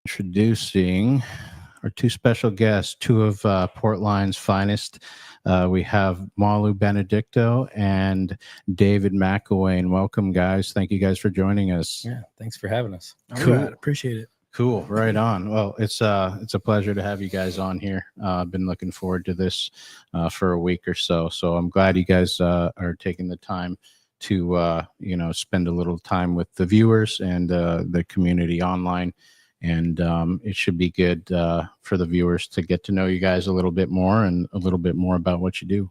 Introducing our two special guests, two of Portline's finest. We have Malu Benedicto and David McElwain. Welcome, guys. Thank you guys for joining us. Yeah, thanks for having us. Cool. Right, appreciate it. Cool. Right on. Well, it's a pleasure to have you guys on here. I've been looking forward to this for a week or so. So I'm glad you guys are taking the time to spend a little time with the viewers and the community online. And it should be good for the viewers to get to know you guys a little bit more and a little bit more about what you do.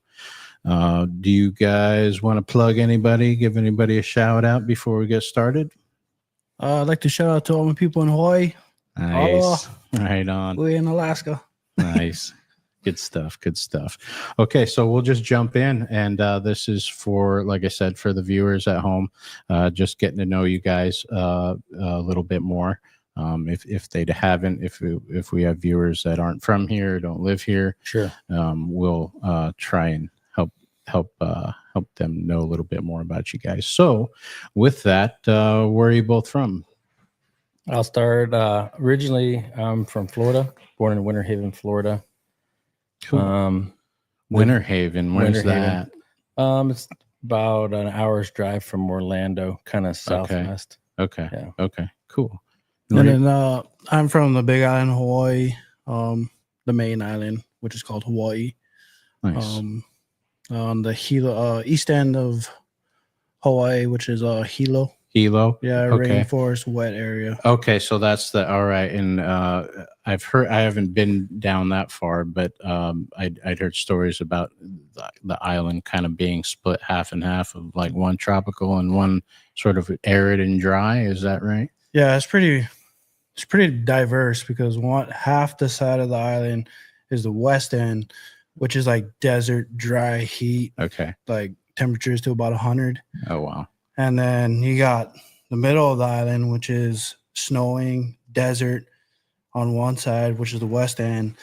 Do you guys want to plug anybody, give anybody a shout out before we get started? I'd like to shout out to all my people in Hawaii. Nice. Right on. We're in Alaska. Nice. Good stuff. Good stuff. Okay, so we'll just jump in. And this is for, like I said, for the viewers at home, just getting to know you guys a little bit more. If they haven't, if we have viewers that aren't from here, don't live here, Sure. We'll try and help them know a little bit more about you guys. So with that, where are you both from? I'll start. Originally, I'm from Florida, born in Winter Haven, Florida. Cool. Winter Haven, where's Winter that? Haven. It's about an hour's drive from Orlando, kind of southwest. Okay. Yeah. Okay. Cool. And then I'm from the Big Island, Hawaii, the main island, which is called Hawaii. Nice. On the east end of Hawaii, which is Hilo. Hilo. Yeah, Okay. rainforest, wet area. Okay, so that's all right. And I've heard, I haven't been down that far, but I'd heard stories about the island kind of being split half and half, of like one tropical and one sort of arid and dry. Is that right? Yeah, it's pretty diverse because half the side of the island is the west end, which is like desert, dry heat, Okay. like temperatures to about 100. Oh, wow. And then you got the middle of the island, which is snowing, desert on one side, which is the west end.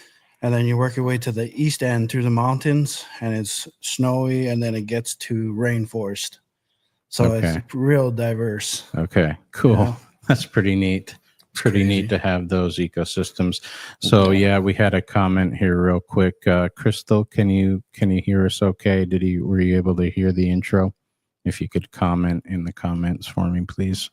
And then you work your way to the east end through the mountains, and it's snowy, and then it gets to rainforest. So It's real diverse. Okay, cool. Yeah. That's pretty neat. Pretty neat to have those ecosystems. So yeah, we had a comment here real quick. Crystal, can you hear us okay? Were you able to hear the intro? If you could comment in the comments for me, please.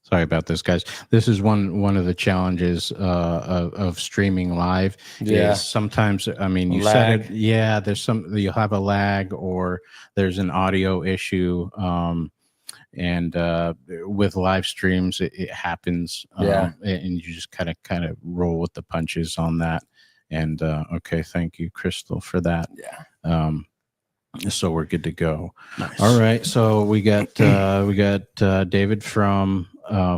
Sorry about this, guys. This is one of the challenges of streaming live. Yeah. Is sometimes, I mean, you Lag. said it. Yeah, you'll have a lag or there's an audio issue. And with live streams, it happens. Yeah. And you just kind of roll with the punches on that. And okay, thank you, Crystal, for that. Yeah. So we're good to go. Nice. All right. So we got David from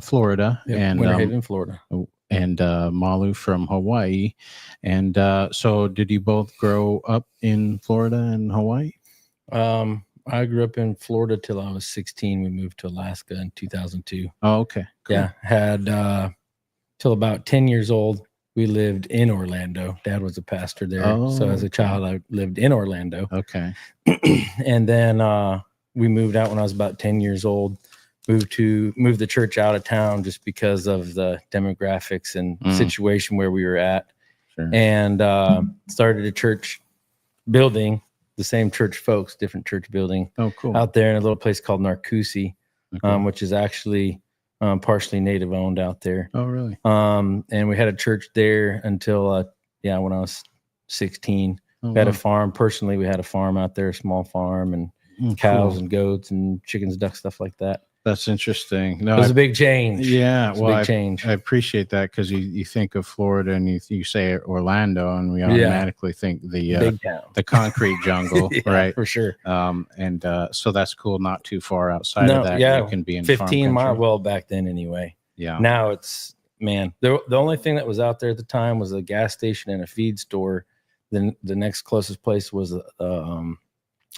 Florida, Yep, and Winter Haven, Florida. and Malu from Hawaii. And so did you both grow up in Florida and Hawaii? I grew up in Florida till I was 16. We moved to Alaska in 2002. Oh, okay. Cool. Yeah, had till about 10 years old. We lived in Orlando. Dad was a pastor there. So as a child, I lived in Orlando. Okay. And then we moved out when I was about 10 years old. Moved the church out of town just because of the demographics and situation where we were at. Sure. And started a church building, the same church folks, different church building. Oh, cool. Out there in a little place called Narcoossee, Okay. which is actually partially native owned out there. Oh, really? And we had a church there until when I was 16. Oh, We had a wow. farm. Personally, we had a farm out there, a small farm, and Mm, cows cool. and goats and chickens, ducks, stuff like that. That's interesting. No, It was a big change. yeah. It was a Well, big change. I appreciate that because you think of Florida and you say Orlando and we automatically think the Big town. concrete jungle, Yeah, right? for sure. And so that's cool. Not too far outside No, of that, yeah, you can be in 15 farm mile. country. Well, back then anyway. Yeah. Now it's, man, the only thing that was out there at the time was a gas station and a feed store. Then the next closest place was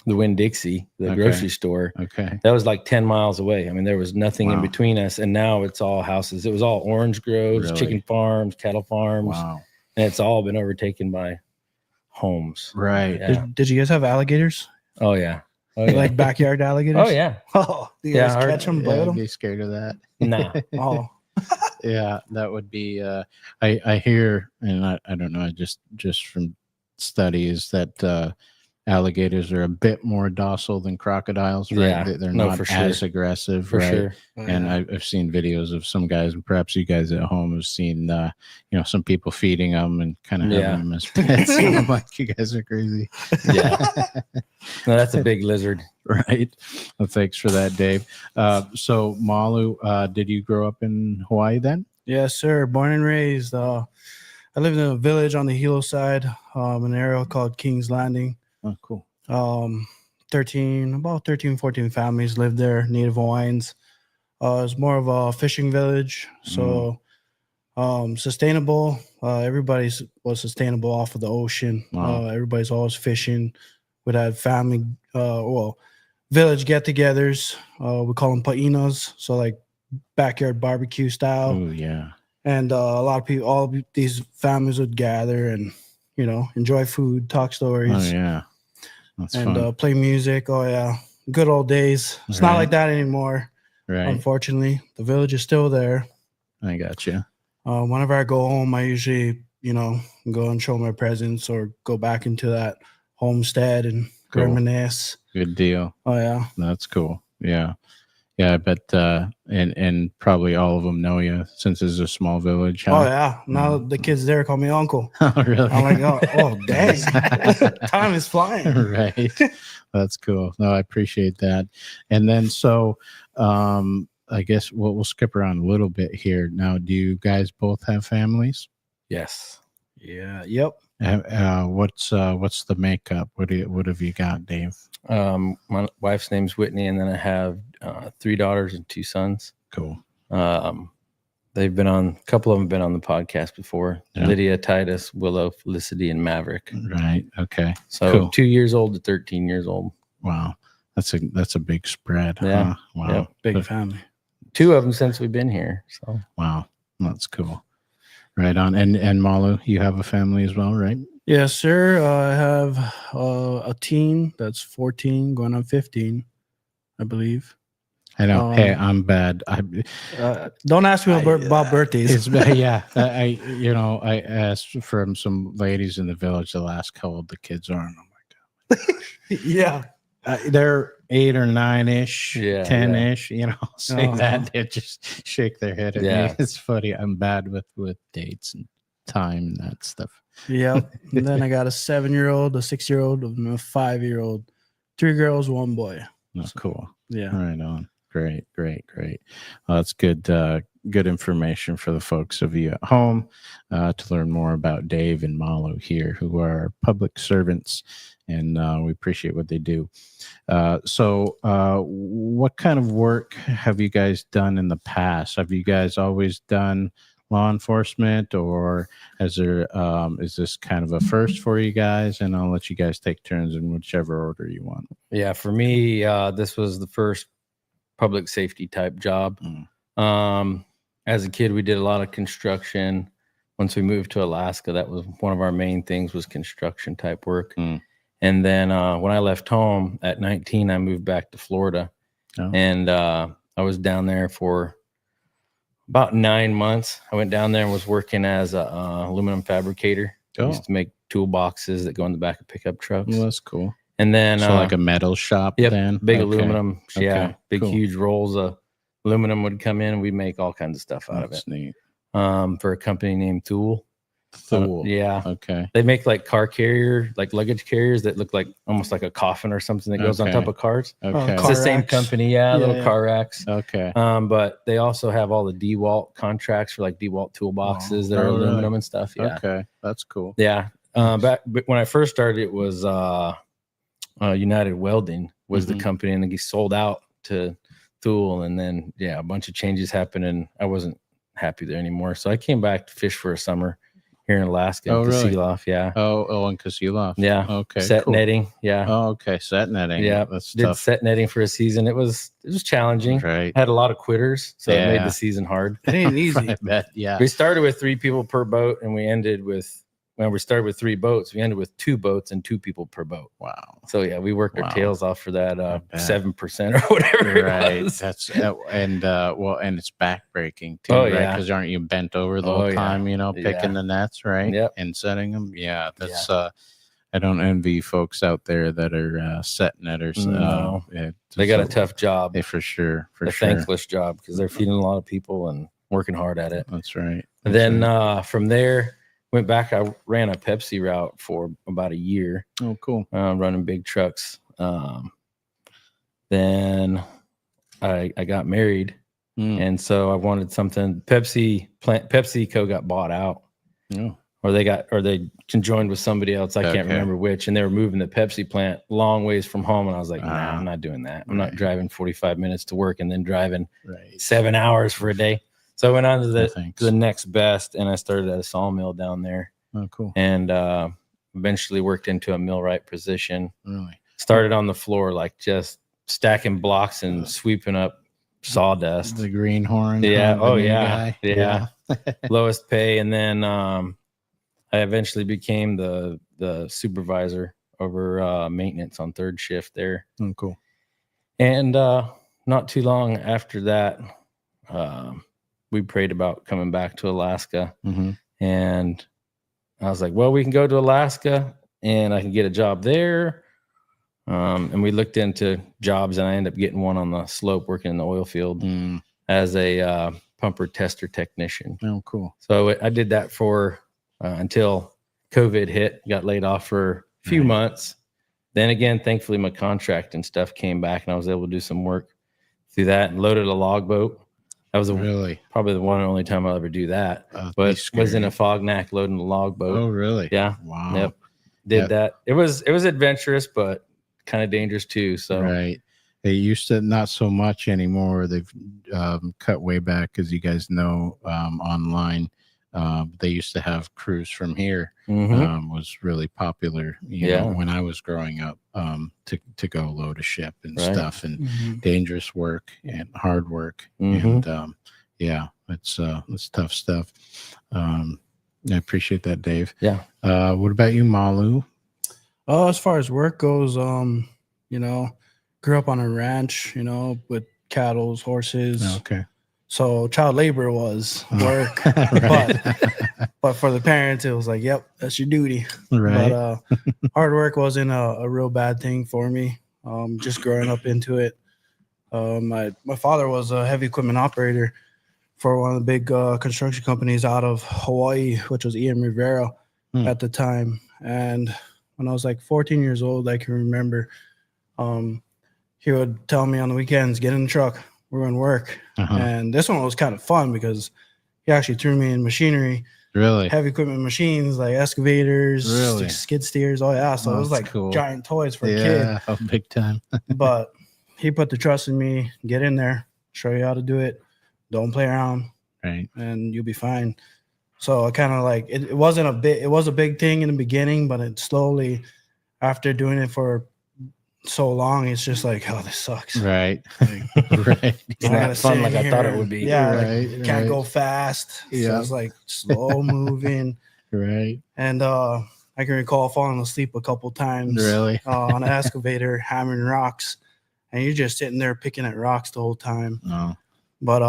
the Winn-Dixie, the Okay. grocery store. Okay. That was like 10 miles away. I mean, there was nothing in Wow. between us. And now it's all houses. It was all orange groves, Really? chicken farms, cattle farms. Wow. And it's all been overtaken by homes. Right. Yeah. Did you guys have alligators? Oh, yeah. Oh, yeah. Like backyard alligators? Oh yeah. Oh, you Yeah, guys our- catch them, Yeah, bite I'd them? be scared of that. Nah. Oh, Yeah, that would be. I hear, and I don't know, just from studies that alligators are a bit more docile than crocodiles, right? Yeah, They're no, not for as sure. aggressive, For right? sure. And yeah. I've seen videos of some guys, and perhaps you guys at home have seen, some people feeding them and kind of having Yeah. them as pets. And I'm like, you guys are crazy. Yeah. No, that's a big lizard. Right. Well, thanks for that, Dave. So Malu, did you grow up in Hawaii then? Yes, sir. Born and raised. I lived in a village on the Hilo side, an area called King's Landing. Oh, cool. 13, 14 families lived there, Native Hawaiians. It's more of a fishing village, so sustainable. Everybody's was sustainable off of the ocean. Wow. Everybody's always fishing. We'd have family, village get-togethers. We call them pa'inas, so like backyard barbecue style. Oh, yeah. And a lot of people, all these families would gather and enjoy food, talk stories. Oh, yeah. That's And fun. play music. Oh yeah, good old days. It's not Right. like that anymore. Right. Unfortunately, the village is still there. I got you. Whenever I go home, I usually go and show my presents or go back into that homestead and Cool. reminisce. Good deal. Oh yeah, That's cool. Yeah. Yeah, I bet and probably all of them know you since it's a small village. Huh? oh yeah. Now the kids there call me uncle. Oh, really? I'm like, oh dang, time is flying. Right. That's cool. No, I appreciate that. And then so I guess we'll skip around a little bit here. Now, do you guys both have families? Yes. Yeah. Yep. What's the makeup? What have you got, Dave? My wife's name's Whitney, and then I have 3 daughters and 2 sons. Cool. They've been on, a couple of them have been on the podcast before. Yeah. Lydia, Titus, Willow, Felicity, and Maverick. Right. Okay. So Cool. 2 years old to 13 years old. Wow. That's a big spread. Yeah. Huh? Wow. Yep. Big family. 2 of them since we've been here. So Wow. That's cool. Right on. And Malu, you have a family as well, right? Yes, sir. I have a teen that's 14, going on 15, I believe. I know. Hey, I'm bad. Don't ask me about birthdays. It's yeah. I asked from some ladies in the village. They'll ask how old the kids are, and I'm like, Yeah. they're 8 or 9-ish, Yeah, 10-ish. Say Uh-huh. that they just shake their head at Yeah. me. It's funny. I'm bad with dates and time and that stuff. Yep. And then I got a 7-year-old, a 6-year-old, and a 5-year-old. 3 girls, 1 boy. That's cool. Yeah. Right on. Great. Well, that's good. Good information for the folks of you at home to learn more about Dave and Malu here, who are public servants, and we appreciate what they do. So, what kind of work have you guys done in the past? Have you guys always done law enforcement, or is this kind of a first for you guys? And I'll let you guys take turns in whichever order you want. yeah, for me, this was the first public safety type job. As a kid, we did a lot of construction. Once we moved to Alaska, that was one of our main things, was construction type work. And then when I left home at 19, I moved back to Florida. Oh. And I was down there for about 9 months. I went down there and was working as a aluminum fabricator. I Oh. used to make toolboxes that go in the back of pickup trucks. Well, that's cool. And then So like a metal shop yep, then? big Okay. aluminum. Yeah, Okay, big cool. huge rolls of aluminum would come in, and we'd make all kinds of stuff out That's of neat. it. For a company named Thule. Thule. Yeah. Okay. They make like car carrier, like luggage carriers that look like almost like a coffin or something that goes on Okay. top of cars. Okay. It's Car the same racks. company, yeah, little Yeah. car racks. Okay. But they also have all the DeWalt contracts for like DeWalt toolboxes that are Oh, really? aluminum and stuff. Yeah. Okay. That's cool. Yeah. But when I first started, it was United Welding was the Mhm. company, and he sold out to Thule. And then, yeah, a bunch of changes happened, and I wasn't happy there anymore. So I came back to fish for a summer here in Alaska. Oh, in really? Sealoft, yeah. And Kasilov. Yeah. Okay. Set cool. netting. Yeah. Oh, okay. Set netting. Yeah. That's Did tough. set netting for a season. It was challenging. Right. Had a lot of quitters, so it made Yeah. the season hard. It ain't easy. I bet. Yeah. We started with 3 people per boat, and we ended with when we started with 3 boats, we ended with 2 boats and 2 people per boat. Wow. So yeah, we worked Wow. our tails off for that bet. 7% or whatever Right. it was. That's and it's backbreaking too, Oh, right? yeah. Because aren't you bent over the Oh, whole yeah. time, picking Yeah. the nets, right? Yep. And setting them. Yeah, that's I don't envy folks out there that are set netters. No. Yeah, They got a so- tough job, They for sure, a thankless job, because they're feeding a lot of people and working hard at it. That's right. And then from there, went back. I ran a Pepsi route for about a year, Oh, cool. running big trucks. Then I got married, and so I wanted something. PepsiCo got bought out, Oh, or they conjoined with somebody else. I can't Okay. remember which, and they were moving the Pepsi plant long ways from home, and I was like, nah, I'm not doing that. I'm not Right. driving 45 minutes to work and then driving right. 7 hours for a day. So I went on to No, thanks. the next best, and I started at a sawmill down there, Oh, cool. and eventually worked into a millwright position. Really. Started on the floor, like just stacking blocks and sweeping up sawdust. The greenhorn. Yeah. the Oh, new yeah. guy? Yeah. Lowest pay, and then I eventually became the supervisor over maintenance on 3rd shift there. Oh, cool. And not too long after that, we prayed about coming back to Alaska. Mm-hmm. And I was like, well, we can go to Alaska and I can get a job there. And we looked into jobs, and I ended up getting one on the slope working in the oil field as a pumper tester technician. Oh, cool. So I did that for until COVID hit, got laid off for a few Right. months. Then again, thankfully, my contract and stuff came back, and I was able to do some work through that and loaded a logboat. That was Really? probably the one and only time I'll ever do that. That'd But be was in a scary. Fognac loading a logboat. Oh, really? Yeah. Wow. Yep. Did Yeah. that. It was adventurous, but kind of dangerous too. So Right. They used to, not so much anymore. They've cut way back, as you guys know, online. They used to have crews from here. Mhm. Was really popular, you Yeah. know, when I was growing up, to go load a ship and Right. stuff, and Mhm. dangerous work and hard work. Mhm. And yeah, it's tough stuff. I appreciate that, Dave. Yeah. What about you, Malu? Oh, as far as work goes, grew up on a ranch, with cattle, horses. Okay. So child labor was work, Right. but for the parents, it was like, yep, that's your duty. Right. But hard work wasn't a real bad thing for me. Just growing up into it. My father was a heavy equipment operator for one of the big construction companies out of Hawaii, which was EM Rivera at the time. And when I was like 14 years old, I can remember he would tell me on the weekends, get in the truck, we're going to work. Uh-huh. And this one was kind of fun because he actually threw me in machinery, Really? heavy equipment machines like excavators, Really? skid steers. Oh, yeah. So Oh, it was that's like cool. giant toys for a kid. Yeah. Oh, big time. But he put the trust in me, get in there, show you how to do it. Don't play around Right. and you'll be fine. So I kind of like, it was a big thing in the beginning, but it slowly, after doing it for so long, it's just like, oh, this sucks. Right. Like, Right. It's I not gotta fun sit like I here thought it and- would be. Yeah, like, Right, can't right. go fast. So Yeah. it's like slow moving. Right. And I can recall falling asleep a couple times Really. on an excavator, hammering rocks, and you're just sitting there picking at rocks the whole time. Oh. But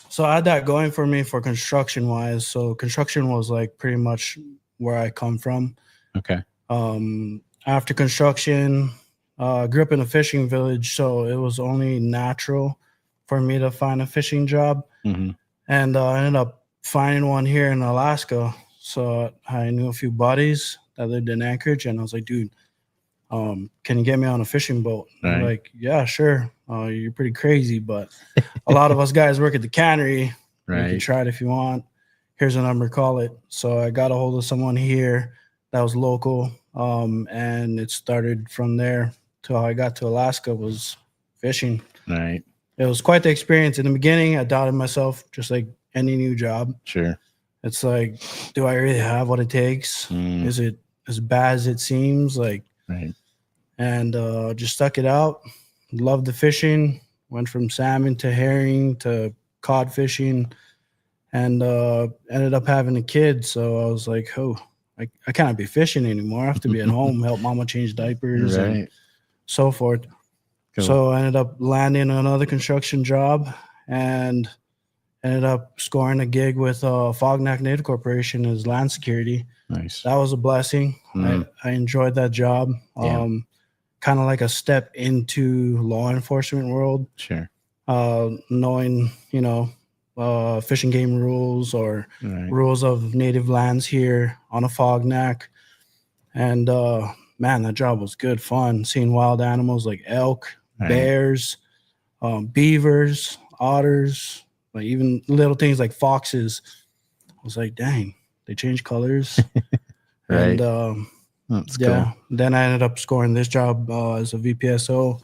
so I had that going for me for construction wise. So construction was like pretty much where I come from. Okay. After construction, grew up in a fishing village, so it was only natural for me to find a fishing job. Mm-hmm. And I ended up finding one here in Alaska. So I knew a few buddies that lived in Anchorage, and I was like, dude, can you get me on a fishing boat? And they're Right. like, yeah, sure. You're pretty crazy, but a lot of us guys work at the cannery. You can Right. try it if you want. Here's a number, call it. So I got a hold of someone here that was local, and it started from there till I got to Alaska was fishing. Right. It was quite the experience. In the beginning, I doubted myself, just like any new job. Sure. It's like, do I really have what it takes? Mm, Is it as bad as it seems? Like, right. and just stuck it out. Loved the fishing. Went from salmon to herring to cod fishing, and ended up having a kid. So I was like, oh, I cannot be fishing anymore. I have to be at home, help mama change diapers and Right. so forth. Cool. So I ended up landing another construction job and ended up scoring a gig with Fognac Native Corporation as land security. Nice. That was a blessing. I enjoyed that job. Yeah. Kind of like a step into law enforcement world, Sure. knowing, fish and game rules or Right. rules of native lands here on a Fognac. And man, that job was good fun. Seeing wild animals like elk, Right. bears, beavers, otters, like even little things like foxes. I was like, dang, they change colors. Right. And That's yeah, cool. then I ended up scoring this job as a VPSO.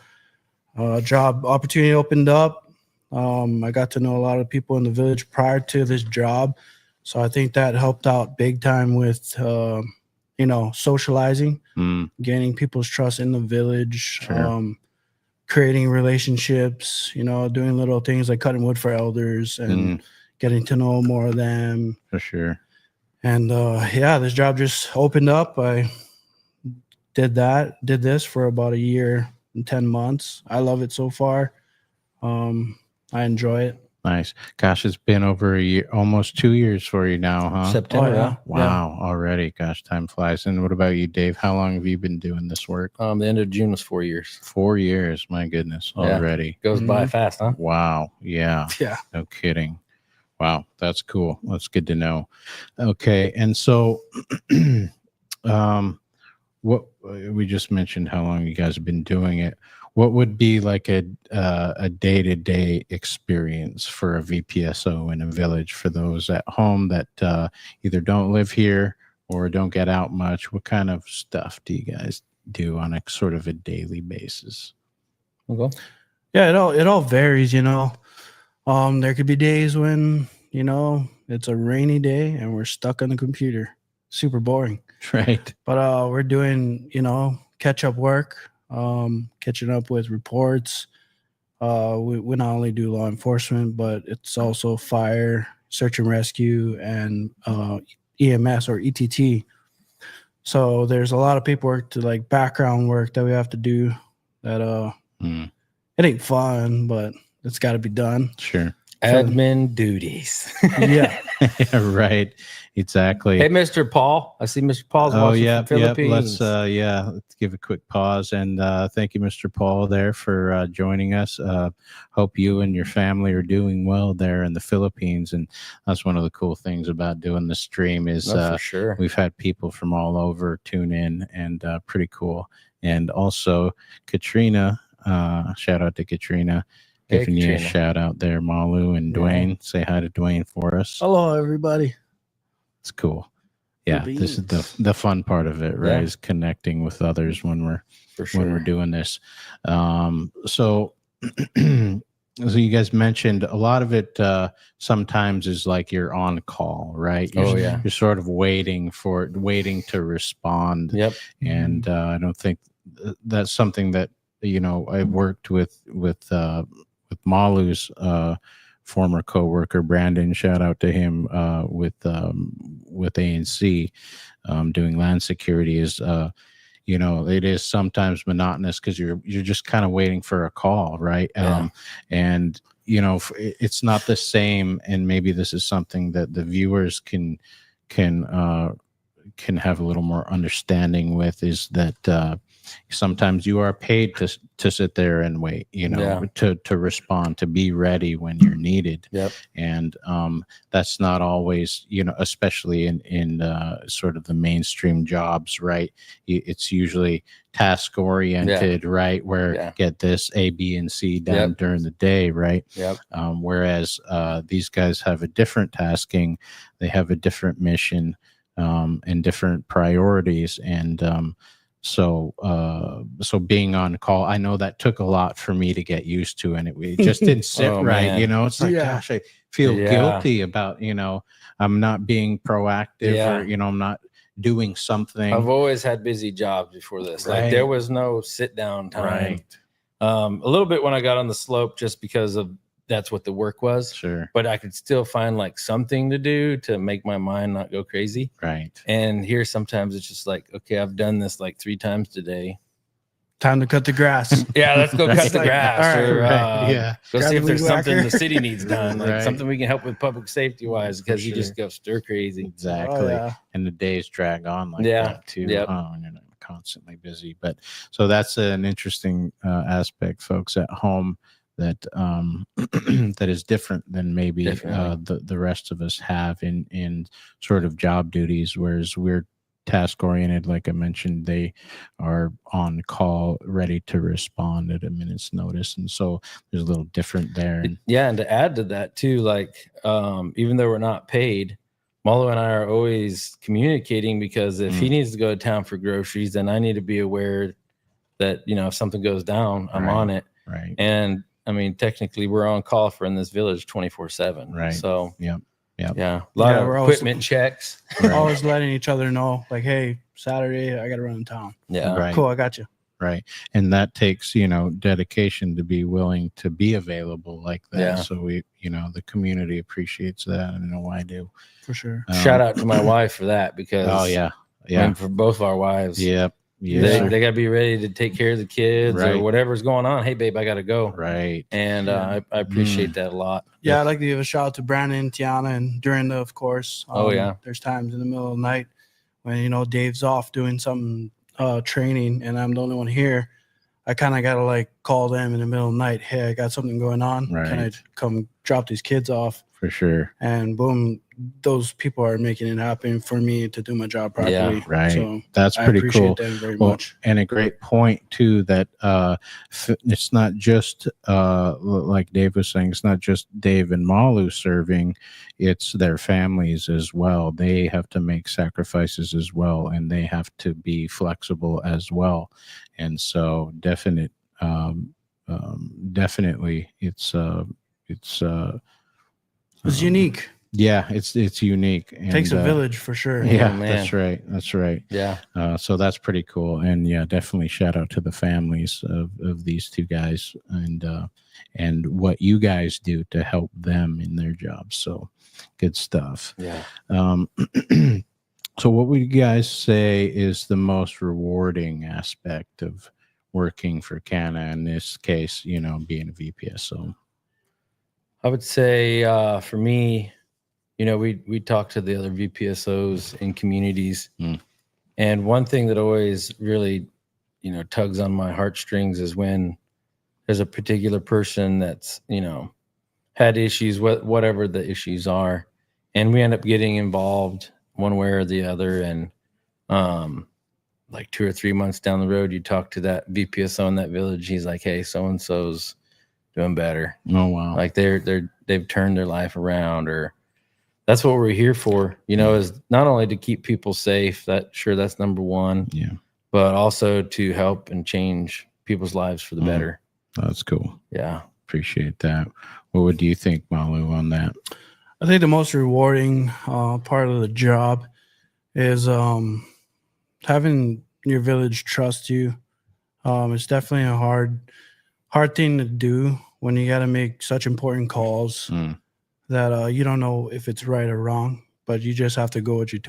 Job opportunity opened up. I got to know a lot of people in the village prior to this job. So I think that helped out big time with, socializing, gaining people's trust in the village, Sure. creating relationships, doing little things like cutting wood for elders and getting to know more of them. For sure. And this job just opened up. I did this for about a year and 10 months. I love it so far. I enjoy it. Nice. Gosh, it's been over a year, almost 2 years for you now, huh? September. Oh, yeah. Wow. Already. Gosh, time flies. And what about you, Dave? How long have you been doing this work? The end of June was 4 years. 4 years. My goodness. Yeah. Already. Goes by fast, huh? Wow. Yeah. Yeah. No kidding. Wow. That's cool. That's good to know. Okay. And so, what we just mentioned how long you guys have been doing it. What would be like a day-to-day experience for a VPSO in a village for those at home that either don't live here or don't get out much? What kind of stuff do you guys do on a sort of a daily basis? Okay. Yeah, it all varies, There could be days when, it's a rainy day and we're stuck on the computer. Super boring. Right. But we're doing, catch up work, catching up with reports. We not only do law enforcement, but it's also fire, search and rescue, and EMS or ETT. So there's a lot of paperwork to like background work that we have to do that it ain't fun, but it's got to be done. Sure. Admin duties. Yeah. Right. Exactly. Hey, Mr. Paul. I see Mr. Paul's watching from Philippines. Let's give a quick pause and thank you, Mr. Paul, there for joining us. Hope you and your family are doing well there in the Philippines, and that's one of the cool things about doing the stream is for sure. We've had people from all over tune in, and pretty cool. And also Katrina, shout out to Katrina. Giving you a shout out there, Malu and Dwayne. Say hi to Dwayne for us. Hello, everybody. It's cool. Yeah, this is the fun part of it, right? Is connecting with others when we're doing this. So you guys mentioned a lot of it. Sometimes is like you're on call, right? You're sort of waiting to respond. Yep. And I don't think that's something that I worked with Malu's former coworker Brandon. Shout out to him with ANC doing land security. Is it is sometimes monotonous because you're just kind of waiting for a call, right? And it's not the same. And maybe this is something that the viewers can have a little more understanding with, is that sometimes you are paid to sit there and wait, to respond, to be ready when you're needed. Yep. And that's not always, especially in sort of the mainstream jobs, right? It's usually task oriented, right? Where get this A, B, and C done during the day, right? Yep. Whereas these guys have a different tasking, they have a different mission, and different priorities, and so being on call, I know that took a lot for me to get used to, and it just didn't sit right. Man. It's like, gosh, I feel guilty about, I'm not being proactive, or, I'm not doing something. I've always had busy jobs before this. Right. Like there was no sit down time. Right. A little bit when I got on the slope, just because of that's what the work was, Sure. but I could still find like something to do to make my mind not go crazy. Right. And here sometimes it's just like, okay, I've done this like 3 times today. Time to cut the grass. Yeah, let's go cut the Like, grass, all right, or right, yeah. go Grab see the if there's weed something whacker. the city needs done, like Right. something we can help with public safety wise, because you sure. just go stir crazy. Exactly. Oh, yeah. And the days drag on like Yeah. that too. Yep. And you're not constantly busy. But so that's an interesting aspect, folks at home, that that is different than maybe Definitely. the rest of us have in sort of job duties, whereas we're task oriented. Like I mentioned, they are on call, ready to respond at a minute's notice, and so there's a little different there. And Yeah, and to add to that too, like even though we're not paid, Malo and I are always communicating, because if he needs to go to town for groceries, then I need to be aware that, you know, if something goes down, I'm Right. on it. right. And I mean, technically we're on call for in this village 24/7. Right. So Yep. Yep. yeah, a lot Yeah, of we're always- equipment checks. Right. Always letting each other know, like, hey, Saturday, I got to run in town. Yeah. Right. Cool, I got you. Right. And that takes, you know, dedication to be willing to be available like that. Yeah. So we, you know, the community appreciates that. I know I do. For sure. Shout out to my wife for that, because Oh yeah. I Yeah. mean, for both of our wives. Yep. They, Yeah. they got to be ready to take care of the kids Right. or whatever's going on. Hey, babe, I got to go. Right. And I appreciate that a lot. Yeah, I'd like to give a shout out to Brandon, Tiana, and Dorinda, of course. Oh, yeah. There's times in the middle of the night when, you know, Dave's off doing something, training, and I'm the only one here. I kind of got to like call them in the middle of the night. Hey, I got something going on. Can I Right. come drop these kids off? For sure. And boom, those people are making it happen for me to do my job properly. Yeah, right. So That's I pretty appreciate cool. them very Well, much. and a great point too, that it's not just like Dave was saying, it's not just Dave and Malu serving, it's their families as well. They have to make sacrifices as well, and they have to be flexible as well. And so definitely It's unique. yeah, it's unique. And, Takes a village for sure. Yeah, man. that's right. That's right. Yeah. So that's pretty cool. And yeah, definitely shout out to the families of these two guys and what you guys do to help them in their jobs. So good stuff. Yeah. So what would you guys say is the most rewarding aspect of working for CANA, in this case, you know, being a VPSO? I would say for me, you know, we talk to the other VPSOs in communities. And one thing that always really, you know, tugs on my heartstrings is when there's a particular person that's, you know, had issues, whatever the issues are, and we end up getting involved one way or the other. And like 2 or 3 months down the road, you talk to that VPSO in that village. He's like, hey, so-and-so's doing better. Oh, wow. Like they've turned their life around, or that's what we're here for, you know, is not only to keep people safe. That's number one. Yeah. But also to help and change people's lives for the better. That's cool. Yeah. Appreciate that. What would you think, Malu, on that? I think the most rewarding part of the job is having your village trust you. It's definitely a hard thing to do when you got to make such important calls that you don't know if it's right or wrong, but you just have to go with your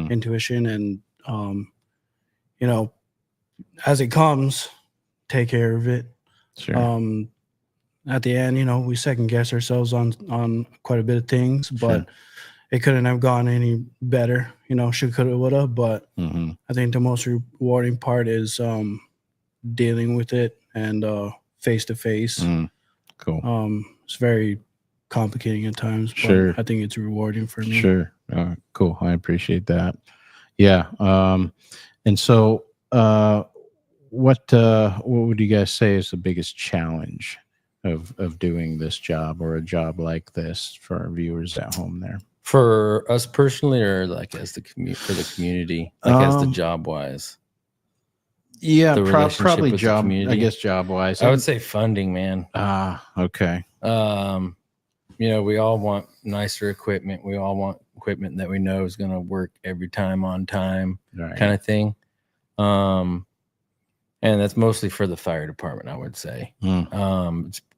intuition, and you know, as it comes, take care of it. Sure. At the end, you know, we second guess ourselves on quite a bit of things, but it couldn't have gone any better. You know, should, coulda, woulda. But I think the most rewarding part is dealing with it and face to face. Cool. It's very complicating at times, but Sure. I think it's rewarding for me. Sure. Cool. I appreciate that. Yeah. And so, what would you guys say is the biggest challenge of doing this job, or a job like this, for our viewers at home there? For us personally, or like as the for the community, like as the job wise? Yeah, The relationship probably with the job. I community? guess job wise. I would say funding, man. Okay. You know, we all want nicer equipment. We all want equipment that we know is going to work every time on time, Right. kind of thing. And that's mostly for the fire department, I would say.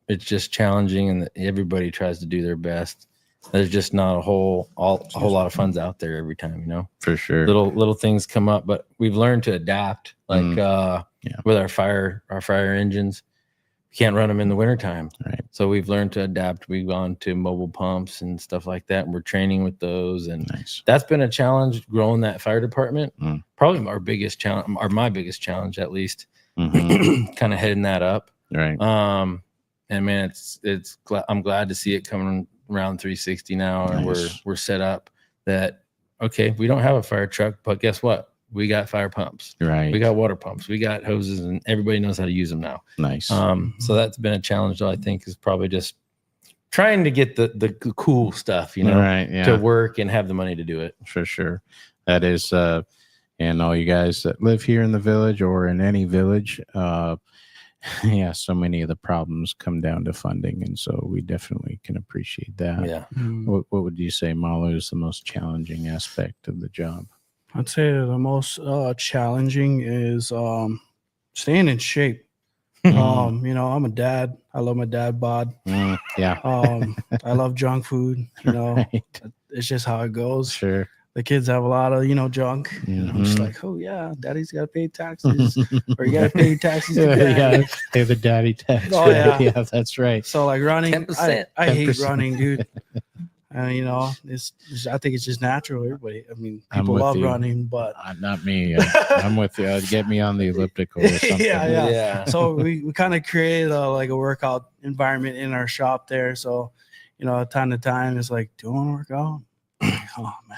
it's just challenging, and everybody tries to do their best. There's just not a whole lot of funds out there every time, you know. For sure. Little things come up, but we've learned to adapt. Like with our fire engines, we can't run them in the wintertime. Right. So we've learned to adapt. We've gone to mobile pumps and stuff like that, and we're training with those. And Nice. that's been a challenge growing that fire department. Mm. Probably our biggest challenge, or my biggest challenge at least, Mhm. kind of heading that up. Right. And man, I'm glad to see it coming around 360 now, and Nice. we're set up that, okay, we don't have a fire truck, but guess what? We got fire pumps. Right. We got water pumps. We got hoses, and everybody knows how to use them now. Nice. So that's been a challenge, though, I think, is probably just trying to get the cool stuff, you know, right. Yeah. to work and have the money to do it. For sure. That is, and all you guys that live here in the village or in any village, yeah, so many of the problems come down to funding. And so we definitely can appreciate that. Yeah. What would you say, Malu, is the most challenging aspect of the job? I'd say the most challenging is staying in shape. You know, I'm a dad. I love my dad bod. Yeah. I love junk food. You know, Right. it's just how it goes. Sure. The kids have a lot of, you know, junk. And I'm just Mhm. like, oh yeah, daddy's got to pay taxes, or you got to pay taxes to Yeah, dad. yeah, pay the daddy tax. Oh, right? yeah. Yeah, that's right. So like running, 10%. I hate 10%. running, dude. And you know, I think it's just natural. Everybody, I mean, I'm people with love you. running, but Not me. I'm with you. Get me on the elliptical or something. Yeah. So we kind of created like a workout environment in our shop there. So, you know, time to time, it's like, do you want to work out? I'm like, oh man,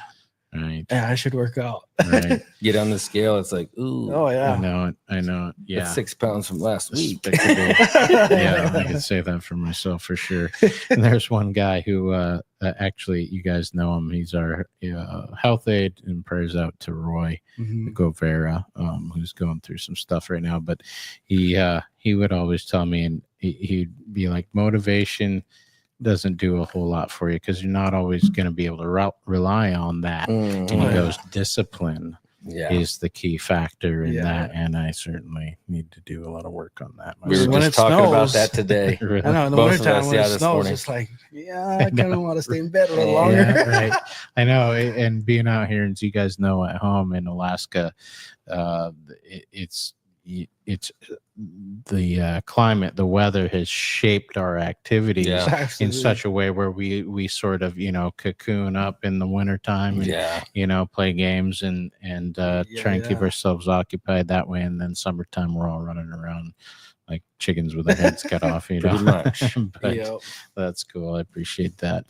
Right. yeah, I should work out. Right. Get on the scale. It's like, ooh, Oh I yeah. know it. I know it. Yeah. that's 6 pounds from last week. Despicable. Yeah, I can say that for myself for sure. And there's one guy who actually, you guys know him. He's our health aide, and prayers out to Roy Mhm. Govera, who's going through some stuff right now. But he would always tell me, and he'd be like, motivation doesn't do a whole lot for you because you're not always going to be able to rely on that. And he Oh, yeah. goes, discipline Yeah. is the key factor in Yeah. that, and I certainly need to do a lot of work on that We were When just it talking about snows- that today. Really? I know in the Both of wintertime us, when yeah, it this snows, morning. it's like, yeah, I kind of want to stay in bed a little Yeah. longer. Yeah, right. I know, and being out here, as you guys know, at home in Alaska, it's the climate, the weather has shaped our activities Yeah. in Absolutely. such a way where we sort of cocoon up in the wintertime and Yeah. play games and try and keep yeah. ourselves occupied that way, and then summertime we're all running around like chickens with their heads cut off, Pretty much. But Yep. that's cool. I appreciate that.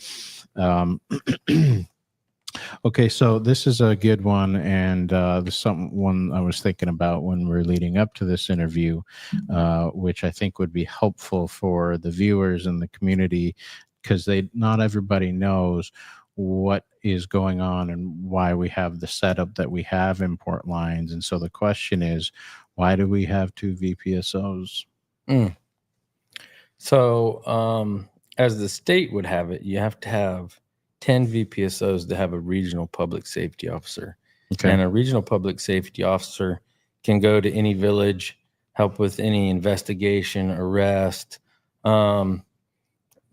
Okay, so this is a good one, and this is one I was thinking about when we're leading up to this interview, which I think would be helpful for the viewers and the community, because not everybody knows what is going on and why we have the setup that we have in Port Lines. And so the question is, why do we have 2 VPSOs? So, as the state would have it, you have to have 10 VPSOs to have a regional public safety officer. Okay. And a regional public safety officer can go to any village, help with any investigation, arrest.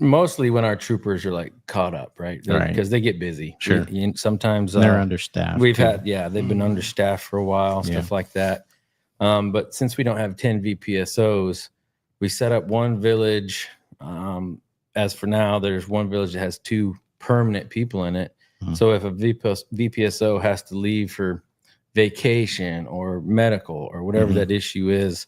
Mostly when our troopers are like caught up, right? Right. Because they get busy. Sure. Sometimes They're understaffed. we've too. had, they've been understaffed for a while, Yeah. stuff like that. But since we don't have 10 VPSOs, we set up one village. As for now, there's one village that has 2 permanent people in it. Mhm. So if a VPSO has to leave for vacation or medical or whatever Mhm. that issue is,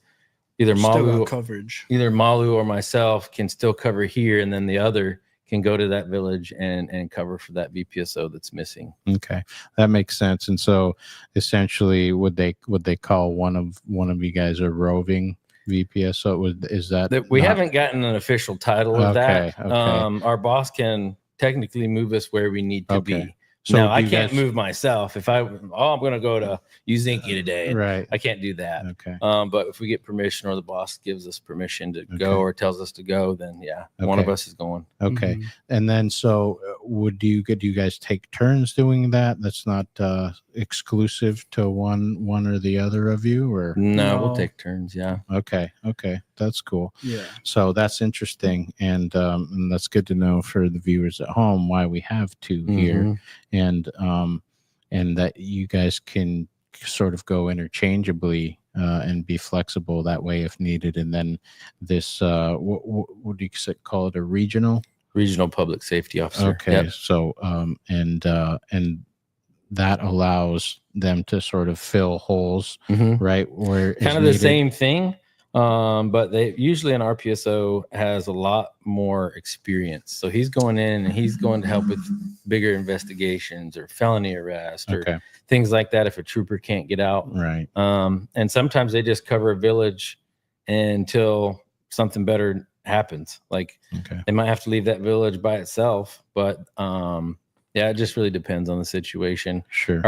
either Still Malu, got coverage. or myself can still cover here, and then the other can go to that village and cover for that VPSO that's missing. Okay, that makes sense. And so, essentially, would they call one of you guys a roving VPSO? Is that We not- haven't gotten an official title of that. Okay. Our boss can technically move us where we need to Okay. be. So now do I you can't guys- move myself. If I'm going to go to Uzinki today, Right. I can't do that. Okay. But if we get permission or the boss gives us permission to Okay. go or tells us to go, then one of Okay. us is going. Okay. Mhm. And then, so do you guys take turns doing that? That's not exclusive to one or the other of you, or No, we'll No. take turns. Yeah. okay. That's cool. Yeah. So that's interesting, and that's good to know for the viewers at home why we have two here, Mhm. and that you guys can sort of go interchangeably and be flexible that way if needed. And then this, what do you call it? A regional? Regional public safety officer. Okay, Yep. so and that allows them to sort of fill holes, Mhm. right? Where Kind of the same thing, but they usually an RPSO has a lot more experience. So he's going in and he's going to help with bigger investigations or felony arrest or Okay, things like that if a trooper can't get out. right. And sometimes they just cover a village until something better happens. Like Okay, they might have to leave that village by itself, but yeah, it just really depends on the situation. sure.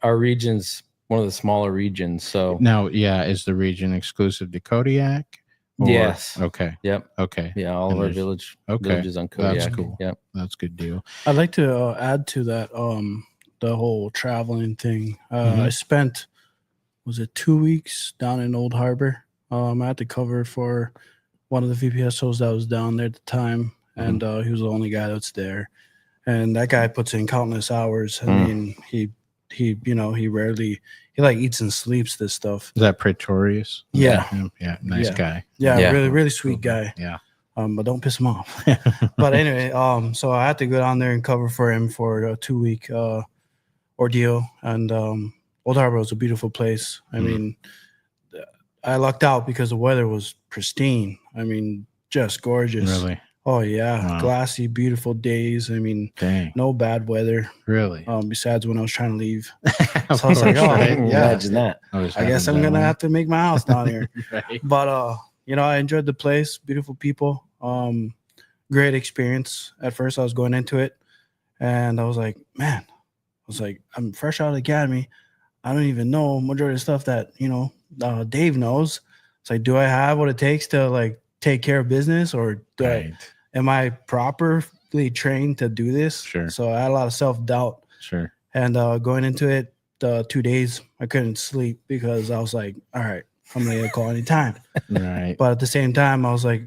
Our region's one of the smaller regions, so Now, yeah, is the region exclusive to Kodiak? Or- yes. Okay. Yep. Okay. Yeah, all And of our there's- villages on That's Kodiak. cool. Yep. That's a good deal. I'd like to add to that the whole traveling thing. Mhm. I spent, was it 2 weeks down in Old Harbor? I had to cover for one of the VPSOs that was down there at the time, and he was the only guy that's there. And that guy puts in countless hours. I mean, he he rarely, he like eats and sleeps this stuff. Is that Pretorius? Is Yeah. that him? Yeah. Nice Yeah. guy. Yeah, Yeah. really sweet guy. Yeah. But don't piss him off. But anyway, so I had to go down there and cover for him for a 2-week ordeal. And Old Harbor was a beautiful place. I mean, I lucked out because the weather was pristine. I mean, just gorgeous. Really? Oh yeah, Wow. glassy, beautiful days. I mean, Dang. no bad weather. Really? Besides when I was trying to leave. Of So I was like, course, oh, right? yeah. Imagine that. I guess I'm gonna have to make my house down here. Right. But I enjoyed the place, beautiful people, great experience. At first I was going into it and I was like, man, I'm fresh out of the academy. I don't even know majority of stuff that, Dave knows. It's like, do I have what it takes to like take care of business, or Right. am I properly trained to do this? Sure. So I had a lot of self-doubt. Sure. And going into it, 2 days, I couldn't sleep because I was like, all right, I'm going to call anytime. Right. But at the same time, I was like,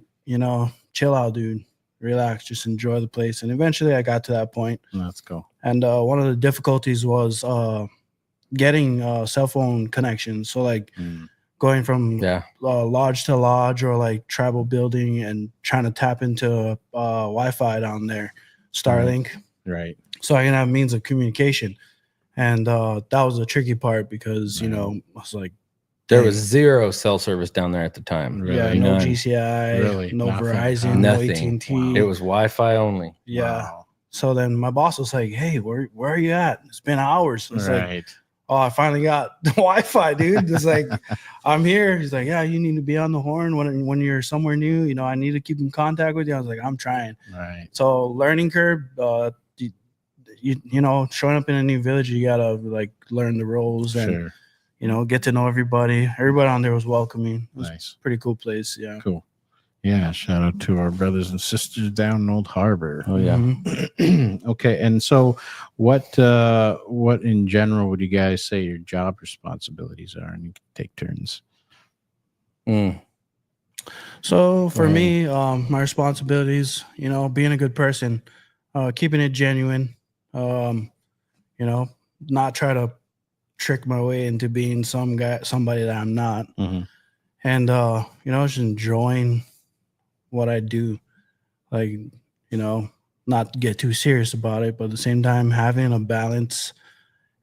chill out, dude. Relax, just enjoy the place. And eventually I got to that point. Let's go. And one of the difficulties was getting cell phone connections. So like going from Yeah. lodge to lodge or like tribal building and trying to tap into Wi-Fi down there, Starlink. Right. So I can have means of communication. And that was the tricky part because, I was like, There was zero cell service down there at the time. Really? yeah, no None. GCI, Really? no Nothing. Verizon, no Nothing. AT&T. Wow. It was Wi-Fi only. Yeah. Wow. So then my boss was like, hey, where are you at? It's been hours. It's like, Right. oh, I finally got the Wi-Fi, dude. It's like, I'm here. He's like, yeah, you need to be on the horn when you're somewhere new. I need to keep in contact with you. I was like, I'm trying. Right. So learning curve, showing up in a new village, you gotta like learn the roles and Sure. get to know everybody. Everybody on there was welcoming. It was Nice. a pretty cool place. Yeah. Cool. Yeah. Shout out to our brothers and sisters down in Old Harbor. Oh yeah. Mhm. Okay. And so what in general would you guys say your job responsibilities are? And you can take turns. Mm. So for Right. me, my responsibilities, being a good person, keeping it genuine, not try to trick my way into being somebody that I'm not. Mhm. And just enjoying what I do, like not get too serious about it, but at the same time having a balance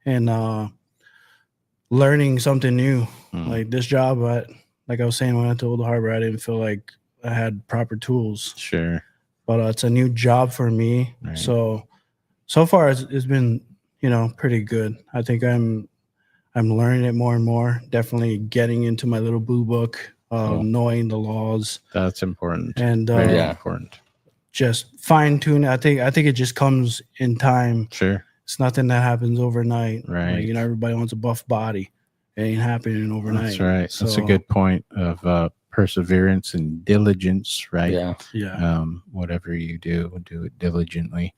and learning something new. Mhm. Like this job, like I was saying, when I went to Old Harbor, I didn't feel like I had proper tools, Sure. but it's a new job for me. Right. So far it's been pretty good. I think I'm learning it more and more. Definitely getting into my little blue book, Cool. knowing the laws That's important. and Very Yeah. important. just fine tune. I think it just comes in time. Sure. It's nothing that happens overnight. Right. Like, everybody wants a buff body. It ain't happening overnight. That's right. That's a So, good point of perseverance and diligence, right? Yeah. Yeah. Whatever you do it diligently.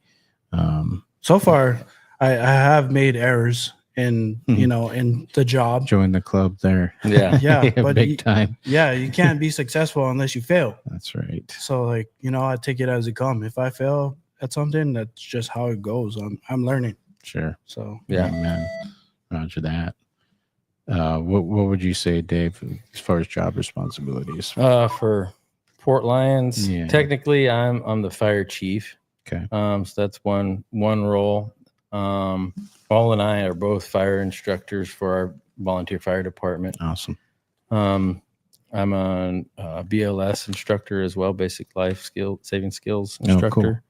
So far, I have made errors in Mhm. you know, in the job. Join the club there. Yeah. Yeah, but Big time. yeah, you can't be successful unless you fail. That's right. So like, you know, I take it as it come. If I fail at something, that's just how it goes. I'm learning. Sure. So Yeah. Amen. Roger that. What would you say, Dave, as far as job responsibilities? For Port Lions, Yeah. technically I'm the fire chief. Okay. So that's one role. Paul and I are both fire instructors for our volunteer fire department. Awesome. I'm a BLS instructor as well, basic life saving skills Oh, cool. instructor.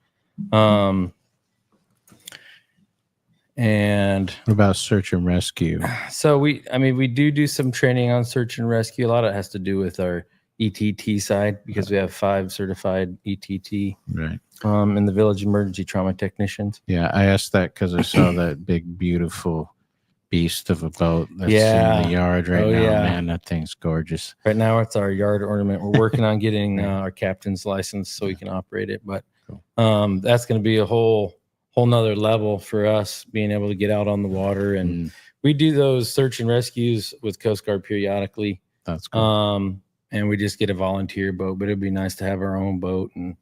And What about search and rescue? so we do some training on search and rescue. A lot of it has to do with our ETT side because we have 5 certified ETT Right. in the Village Emergency Trauma Technicians. Yeah, I asked that because I saw that big, beautiful beast of a boat that's Yeah. in the yard right Oh, now. yeah. Man, that thing's gorgeous. Right now, it's our yard ornament. We're working on getting our captain's license so we can operate it. But Cool. that's going to be a whole nother level for us being able to get out on the water. And we do those search and rescues with Coast Guard periodically. That's cool. And we just get a volunteer boat, but it'd be nice to have our own boat and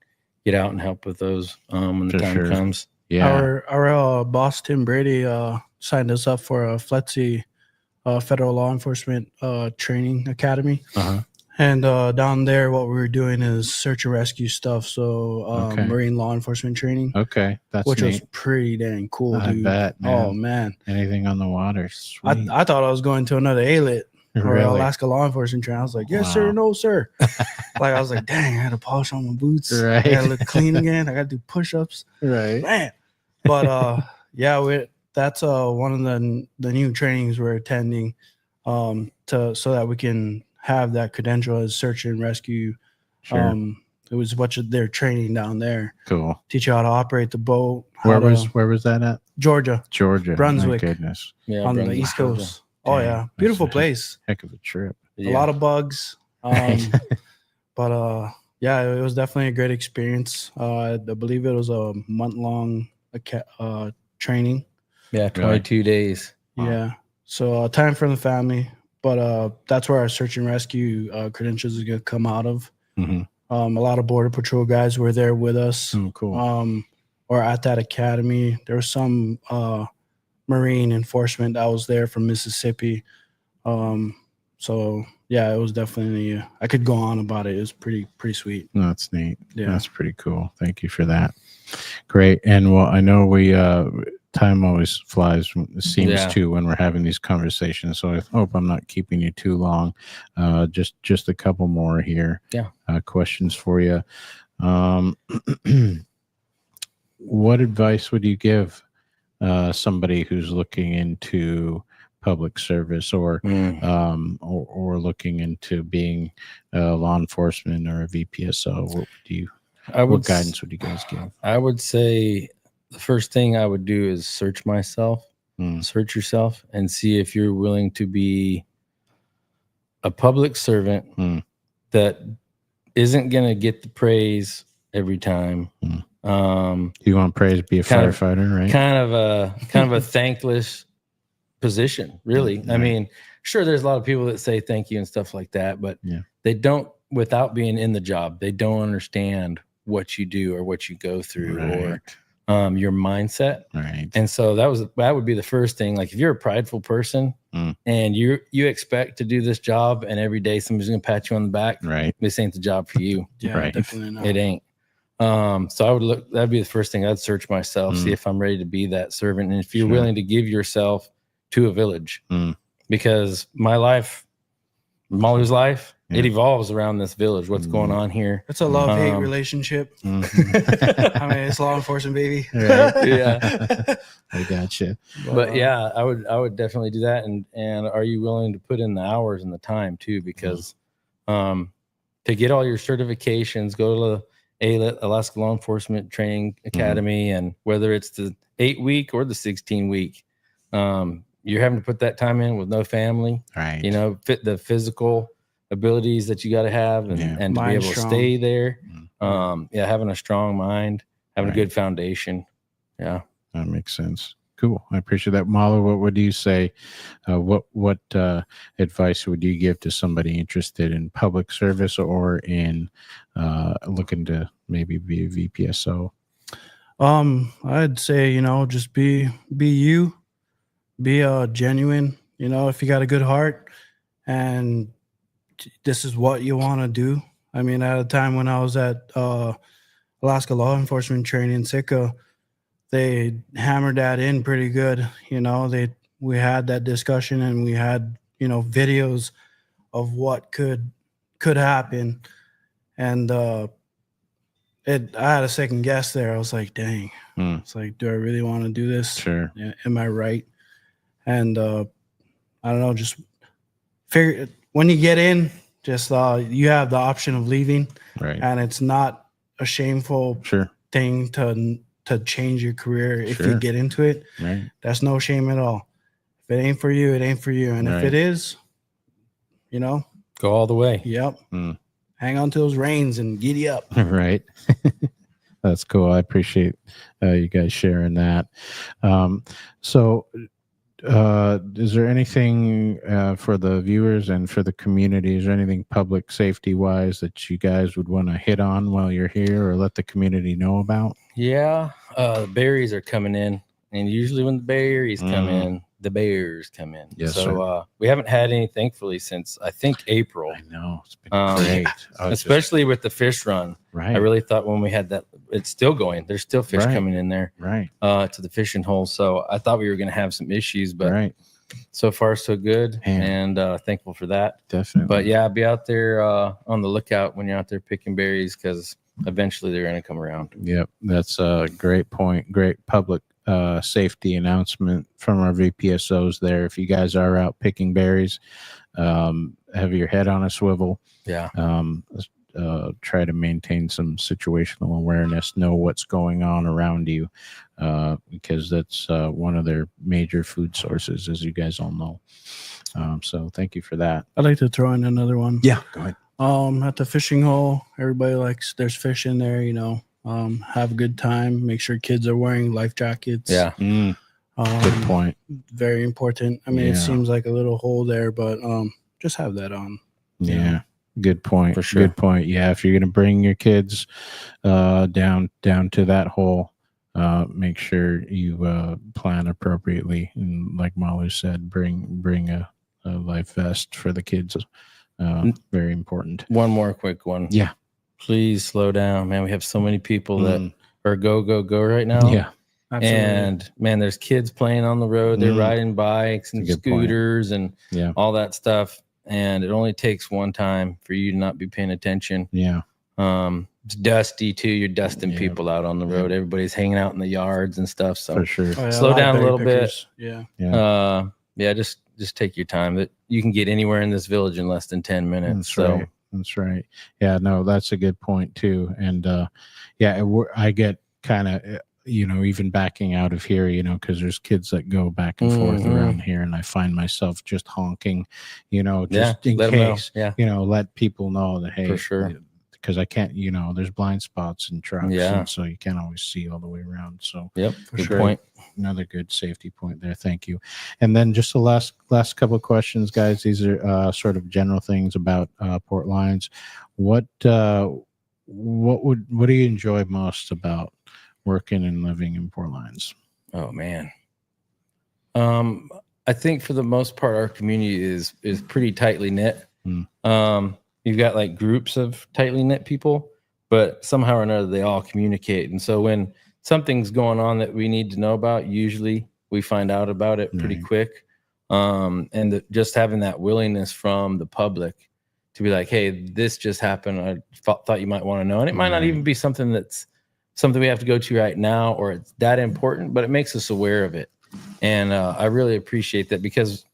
get out and help with those when the For time sure. comes. Yeah. our boss Tim Brady signed us up for a FLETC federal law enforcement training academy. Uh-huh. And down there, what we were doing is search and rescue stuff. So Okay. marine law enforcement training, Okay. That's which was neat. pretty dang cool, I dude. bet, man. Oh man, Anything on the water. Sweet. I thought I was going to another ALIT or Really? Alaska law enforcement training. I was like, yes Wow. sir, no sir. Like I was like, dang, I had to polish on my boots. Right. I gotta look clean again. I gotta do push-ups. Right. Man. But yeah, that's one of the new trainings we're attending so that we can have that credential as search and rescue. Sure. It was what their training down there. Cool. Teach you how to operate the boat. Where was that at? Georgia Georgia. Brunswick. My goodness. Yeah, on the Brunswick, East Georgia. Coast. Oh Dang, yeah, that's beautiful a place. Heck of a trip. A lot of bugs. But yeah, it was definitely a great experience. I believe it was a month-long training. Yeah, 22 days. Wow. Yeah. So time for the family. But that's where our search and rescue credentials is going to come out of. Mhm. A lot of Border Patrol guys were there with us. Oh, cool. Or at that academy. There was some Marine enforcement that was there from Mississippi. So yeah, it was definitely I could go on about it. It was pretty sweet. No, that's neat. Yeah. That's pretty cool. Thank you for that. Great. And well, I know we time always flies. It seems Yeah. too when we're having these conversations. So I hope I'm not keeping you too long. Just a couple more here. Yeah. Questions for you. What advice would you give somebody who's looking into public service or looking into being law enforcement or a VPSO? What guidance would you guys give? I would say the first thing I would do is search myself, search yourself, and see if you're willing to be a public servant that isn't going to get the praise every time. You want praise to be a firefighter, right? Kind of a thankless position, really. Right. I mean, sure, there's a lot of people that say thank you and stuff like that, but they don't, without being in the job, they don't understand what you do or what you go through or your mindset. Right. And so that would be the first thing. Like if you're a prideful person and you expect to do this job and every day somebody's going to pat you on the back, right? This ain't the job for you. Yeah, Right. definitely not. It ain't. So I would look, that'd be the first thing. I'd search myself, see if I'm ready to be that servant. And if you're willing to give yourself to a village, because my life, Molly's life, it evolves around this village. What's going on here? It's a love-hate relationship. I mean, it's law enforcement, baby. Right. Yeah. I gotcha. But yeah, I would definitely do that. And are you willing to put in the hours and the time too? Because to get all your certifications, go to the ALIT, Alaska Law Enforcement Training Academy, and whether it's the 8-week or the 16-week, you're having to put that time in with no family. Right. You know, fit the physical abilities that you got to have and to be Mind able strong. to stay there. Having a strong mind, having Right. a good foundation. Yeah. That makes sense. Cool. I appreciate that. Malo, what would you say? What advice would you give to somebody interested in public service or in looking to maybe be a VPSO? I'd say, just be you, be genuine. If you got a good heart and this is what you want to do. I mean, at a time when I was at Alaska Law Enforcement Training, Sitka, they hammered that in pretty good. We had that discussion and we had, videos of what could happen. And I had a second guess there. I was like, dang, it's like, do I really want to do this? Sure. Am I right? And I don't know, just figure when you get in, just you have the option of leaving, Right. and it's not a shameful thing to change your career if you get into it. Right. That's no shame at all. If it ain't for you, it ain't for you. And if it is, go all the way. Yep. Hang on to those reins and giddy up. Right. That's cool. I appreciate you guys sharing that. So is there anything for the viewers and for the community? Is there anything public safety wise that you guys would want to hit on while you're here or let the community know about? Yeah. The berries are coming in. And usually when the berries come in, the bears come in. Yes, so we haven't had any, thankfully, since I think April. I know. It's been great. Especially with the fish run. Right. I really thought when we had that, it's still going. There's still fish coming in there. Right. To the fishing hole. So I thought we were going to have some issues, but so far so good. And thankful for that. Definitely. But yeah, be out there on the lookout when you're out there picking berries, because eventually they're going to come around. Yep. That's a great point. Great public safety announcement from our VPSOs there. If you guys are out picking berries, have your head on a swivel. Yeah. Try to maintain some situational awareness, know what's going on around you, because that's one of their major food sources, as you guys all know. So thank you for that. I'd like to throw in another one. Yeah, go ahead. At the fishing hole, everybody likes, there's fish in there, have a good time. Make sure kids are wearing life jackets. Yeah. Good point. Very important. I mean, it seems like a little hole there, but just have that on. Yeah. Good point. For sure. Good point. Yeah. If you're going to bring your kids down to that hole, make sure you plan appropriately. And like Malu said, bring a life vest for the kids. Very important. One more quick one. Yeah. Please slow down, man. We have so many people that are go right now. Yeah. Absolutely. And man, there's kids playing on the road. They're riding bikes and scooters and all that stuff. And it only takes one time for you to not be paying attention. Yeah. It's dusty too. You're dusting people out on the road. Everybody's hanging out in the yards and stuff. So for sure. Slow down a little bit. Yeah. Yeah. Just take your time. That you can get anywhere in this village in less than 10 minutes. That's right. Yeah, no, that's a good point too. And I get kind of, even backing out of here, because there's kids that go back and forth around here, and I find myself just honking, just in case, let people know that, hey, for sure. Because I can't, there's blind spots in trucks, and so you can't always see all the way around. So good point. Another good safety point there. Thank you. And then just the last couple of questions, guys. These are sort of general things about Port Lions. What do you enjoy most about working and living in Port Lions? Oh man. I think for the most part, our community is pretty tightly knit. You've got like groups of tightly knit people, but somehow or another, they all communicate. And so when something's going on that we need to know about, usually we find out about it pretty quick. And just having that willingness from the public to be like, hey, this just happened. I thought you might want to know. And it might not even be something we have to go to right now, or it's that important, but it makes us aware of it. And I really appreciate that, because,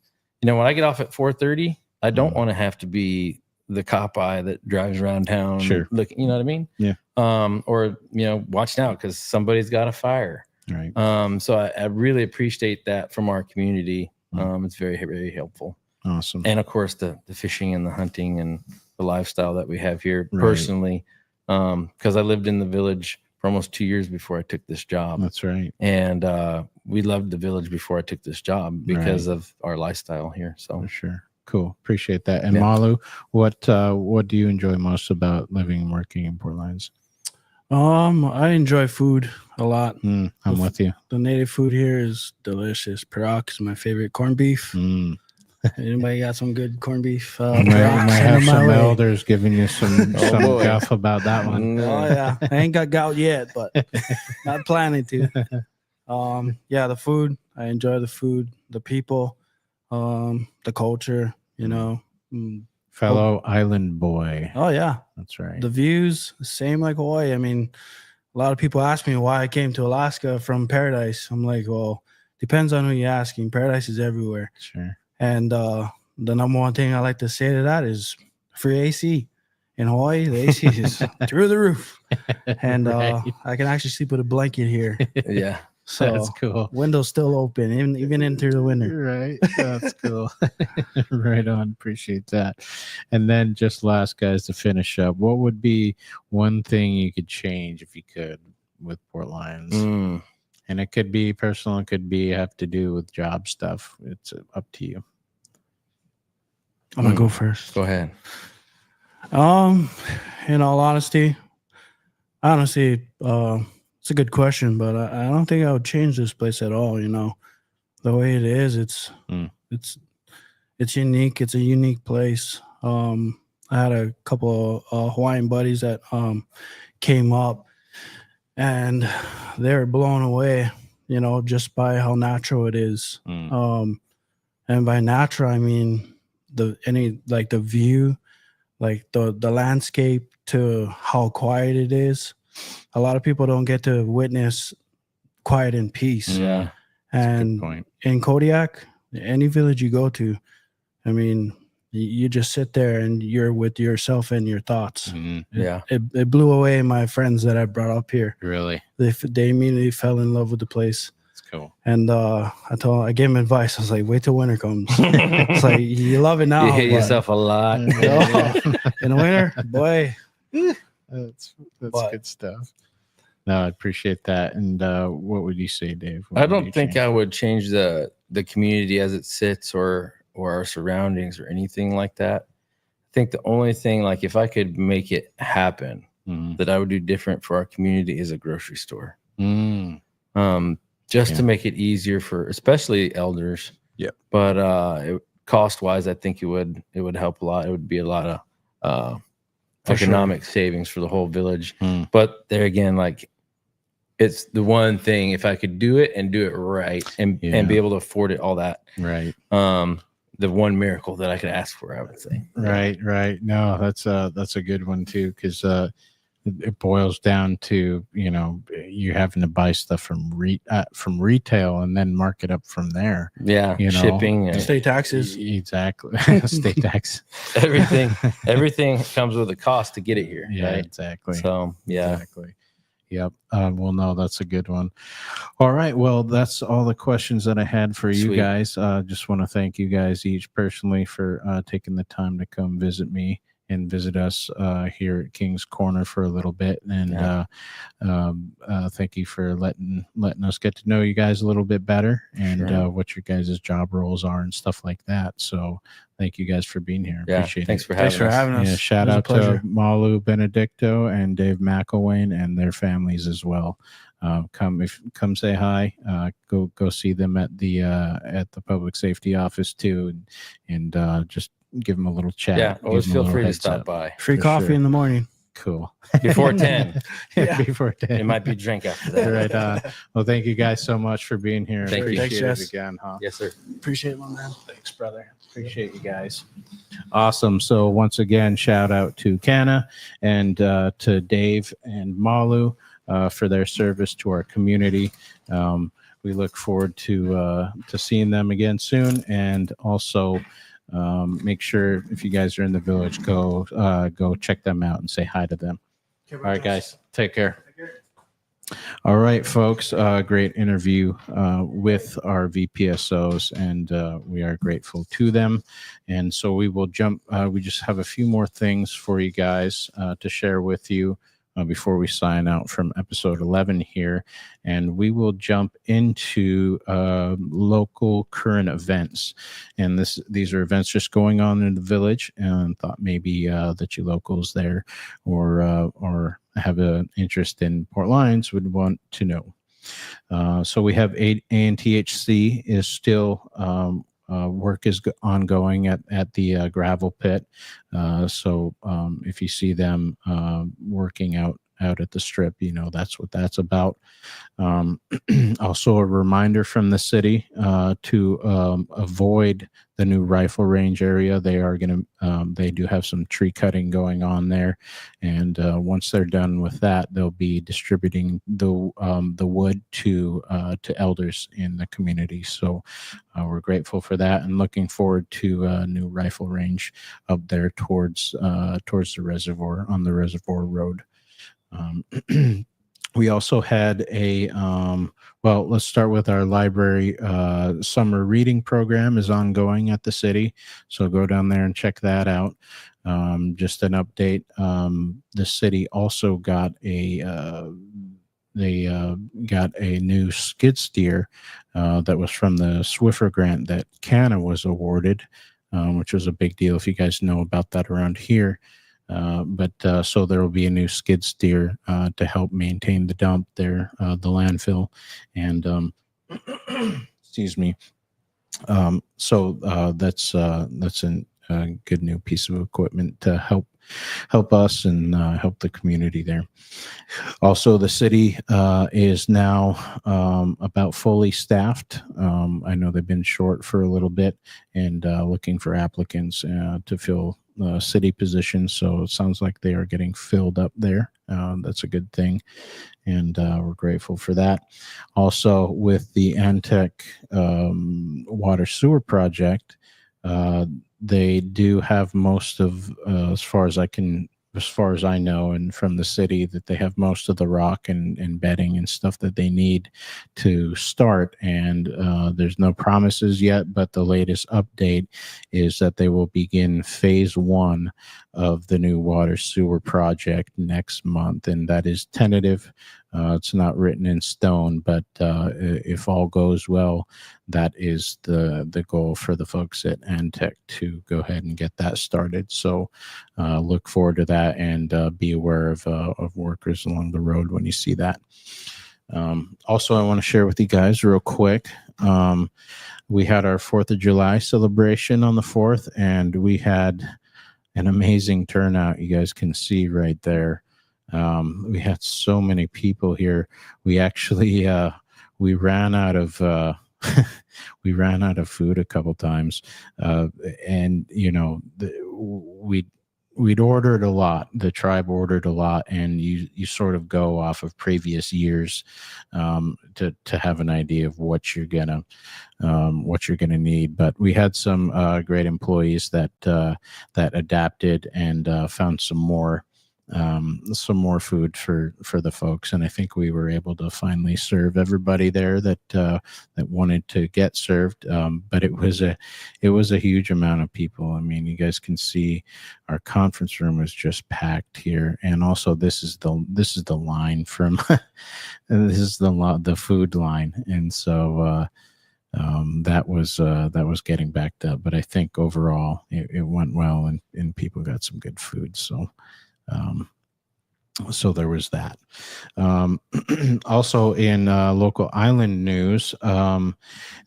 when I get off at 4:30, I don't want to have to be the cop eye that drives around town. Sure. Look, you know what I mean? Yeah. Or, watch out because somebody's got a fire. Right. So I really appreciate that from our community. It's very, very helpful. Awesome. And of course, the fishing and the hunting and the lifestyle that we have here personally, because I lived in the village for for almost 2 years before I took this job. That's right. And we loved the village before I took this job because of our lifestyle here. So For sure. Cool. Appreciate that. And Yeah. Malu, what do you enjoy most about living and working in Port Lions? I enjoy food a lot. I'm with you. The native food here is delicious. Perak is my favorite. Corned beef. Anybody got some good corned beef? You might Perak, send have them my some way. elders giving you some boy. guff about that one. Oh yeah, I ain't got gout yet, but not planning to. Yeah, the food. I enjoy the food, the people, the culture. You know. Fellow island boy. Oh yeah, That's right. the views same like Hawaii. I mean, a lot of people ask me why I came to Alaska from Paradise. I'm like, well, depends on who you're asking. Paradise is everywhere, Sure. and the number one thing I like to say to that is free AC. In Hawaii, the AC is through the roof, and Right. I can actually sleep with a blanket here. yeah. So That's cool. windows still open, even into the winter. Right. That's cool. Right on. Appreciate that. And then just last, guys, to finish up, what would be one thing you could change if you could with Port Lions? And it could be personal, it could be have to do with job stuff. It's up to you. I'm gonna go first. Go ahead. In all honesty, honestly, it's a good question, but I don't think I would change this place at all. You know, the way it is, it's unique. It's a unique place. I had a couple of Hawaiian buddies that came up, and they were blown away. You know, just by how natural it is. And by natural, I mean the view, like the landscape, to how quiet it is. A lot of people don't get to witness quiet and peace. Yeah. And Good point. in Kodiak, any village you go to, I mean, you just sit there and you're with yourself and your thoughts. Yeah. It blew away my friends that I brought up here. Really? They immediately fell in love with the place. It's cool. And I gave him advice. I was like, wait till winter comes. It's like, you love it now. You hit but yourself a lot. in the winter, boy. That's But- good stuff. No, I appreciate that. And what would you say, Dave? What I would don't you think change? I would change the community as it sits or our surroundings or anything like that. I think the only thing, like if I could make it happen, that I would do different for our community is a grocery store. Just to make it easier for especially elders. Yep. But cost wise, I think it would help a lot. It would be a lot of economic savings for the whole village. But there again, like it's the one thing, if I could do it and do it right and be able to afford it, all that. Right. The one miracle that I could ask for, I would say. Right. No, that's a good one too, because it boils down to, you know, you having to buy stuff from retail and then mark it up from there. Yeah, You know, shipping and State taxes. Exactly. State tax. everything comes with a cost to get it here. Yeah, right? exactly. So yeah. Exactly. Yep. Well, no, that's a good one. All right. Well, that's all the questions that I had for you Sweet. guys. Just want to thank you guys each personally for taking the time to come visit me and visit us here at King's Corner for a little bit. And thank you for letting us get to know you guys a little bit better and Sure. what your guys' job roles are and stuff like that. So thank you guys for being here. Yeah. Appreciate Thanks it. for having Thanks for us. having us. Yeah, shout It was a out to pleasure. Malu Benedicto and Dave McElwain and their families as well. Come say hi. Go see them at the public safety office too, and just give them a little chat. Yeah, Give always them a feel little free to heads stop up. by Free For coffee sure. in the morning. Cool. before 10. Yeah. Before 10. It might be drink after that. Right on. Well, thank you guys so much for being here. Thank you. Appreciate Thanks, it Jess. again, huh? Yes, sir. Appreciate it, my man. Thanks, brother. Appreciate you guys. Awesome. So once again, shout out to Canna and to Dave and Malu for their service to our community. We look forward to seeing them again soon, and also make sure if you guys are in the village, go check them out and say hi to them. All right, guys, take care. All right, folks, great interview with our VPSOs, and we are grateful to them. And so we will jump. We just have a few more things for you guys to share with you before we sign out from episode 11 here, and we will jump into local current events. And these are events just going on in the village, and thought maybe that you locals there or have an interest in Port Lions would want to know. So we have ANTHC is still work is ongoing at the gravel pit. So if you see them working out at the strip, that's what that's about. Also, a reminder from the city to avoid the new rifle range area. They are going to they do have some tree cutting going on there, and once they're done with that, they'll be distributing the wood to elders in the community. So we're grateful for that and looking forward to a new rifle range up there towards the reservoir on the Reservoir Road. We also had let's start with our library. Summer reading program is ongoing at the city, so go down there and check that out. Just an update. The city also got a new skid steer that was from the Swiffer grant that Canna was awarded, which was a big deal if you guys know about that around here. So there will be a new skid steer to help maintain the dump there, the landfill, and excuse me. So that's a good new piece of equipment to help us and help the community there. Also, the city is now about fully staffed. I know they've been short for a little bit and looking for applicants to fill city positions. So it sounds like they are getting filled up there. That's a good thing. And we're grateful for that. Also, with the Antec water sewer project, they do have most of, as far as I know, and from the city, that they have most of the rock and bedding and stuff that they need to start. And there's no promises yet, but the latest update is that they will begin phase 1 of the new water sewer project next month. And that is tentative. It's not written in stone, but if all goes well, that is the goal for the folks at Antec to go ahead and get that started. So look forward to that and be aware of workers along the road when you see that. Also, I want to share with you guys real quick. We had our 4th of July celebration on the 4th, and we had an amazing turnout. You guys can see right there. We had so many people here. We actually we ran out of we ran out of food a couple times, and we'd ordered a lot. The tribe ordered a lot, and you sort of go off of previous years to have an idea of what you're gonna need. But we had some great employees that adapted and found some more food for the folks, and I think we were able to finally serve everybody there that wanted to get served. But it was a huge amount of people. I mean, you guys can see our conference room was just packed here, and also this is the line from this is the food line, and so that was getting backed up. But I think overall it went well, and people got some good food. So there was that. Also in local island news,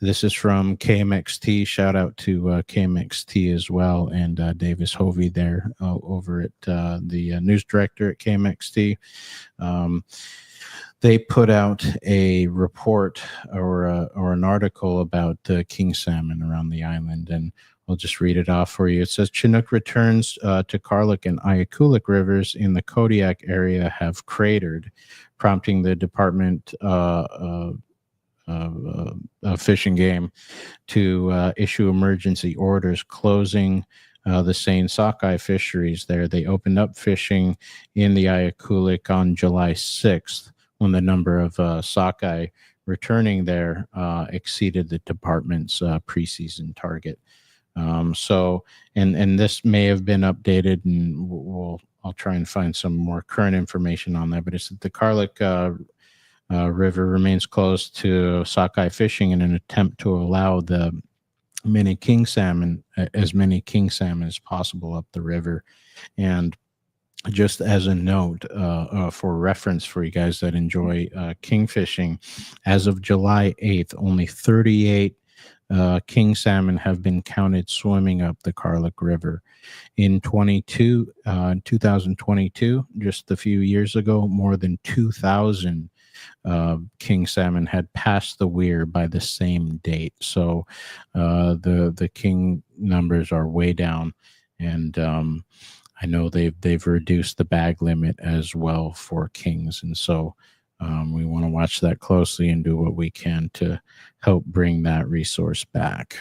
this is from KMXT. Shout out to KMXT as well, and Davis Hovey there over at the news director at KMXT. They put out a report or an article about king salmon around the island, and I'll just read it off for you. It says Chinook returns to Karluk and Ayakulik rivers in the Kodiak area have cratered, prompting the Department of Fish and Game to issue emergency orders closing the Seine sockeye fisheries there. They opened up fishing in the Ayakulik on July 6th when the number of sockeye returning there exceeded the department's preseason target. So, and this may have been updated, and we'll I'll try and find some more current information on that. But it's that the Karluk River remains closed to sockeye fishing in an attempt to allow the many king salmon as possible up the river. And just as a note, for reference for you guys that enjoy king fishing, as of July 8th, only 38 king salmon have been counted swimming up the Karluk River. In 2022, just a few years ago, more than 2,000 king salmon had passed the weir by the same date. So the king numbers are way down, and I know they've reduced the bag limit as well for kings, and so we want to watch that closely and do what we can to help bring that resource back.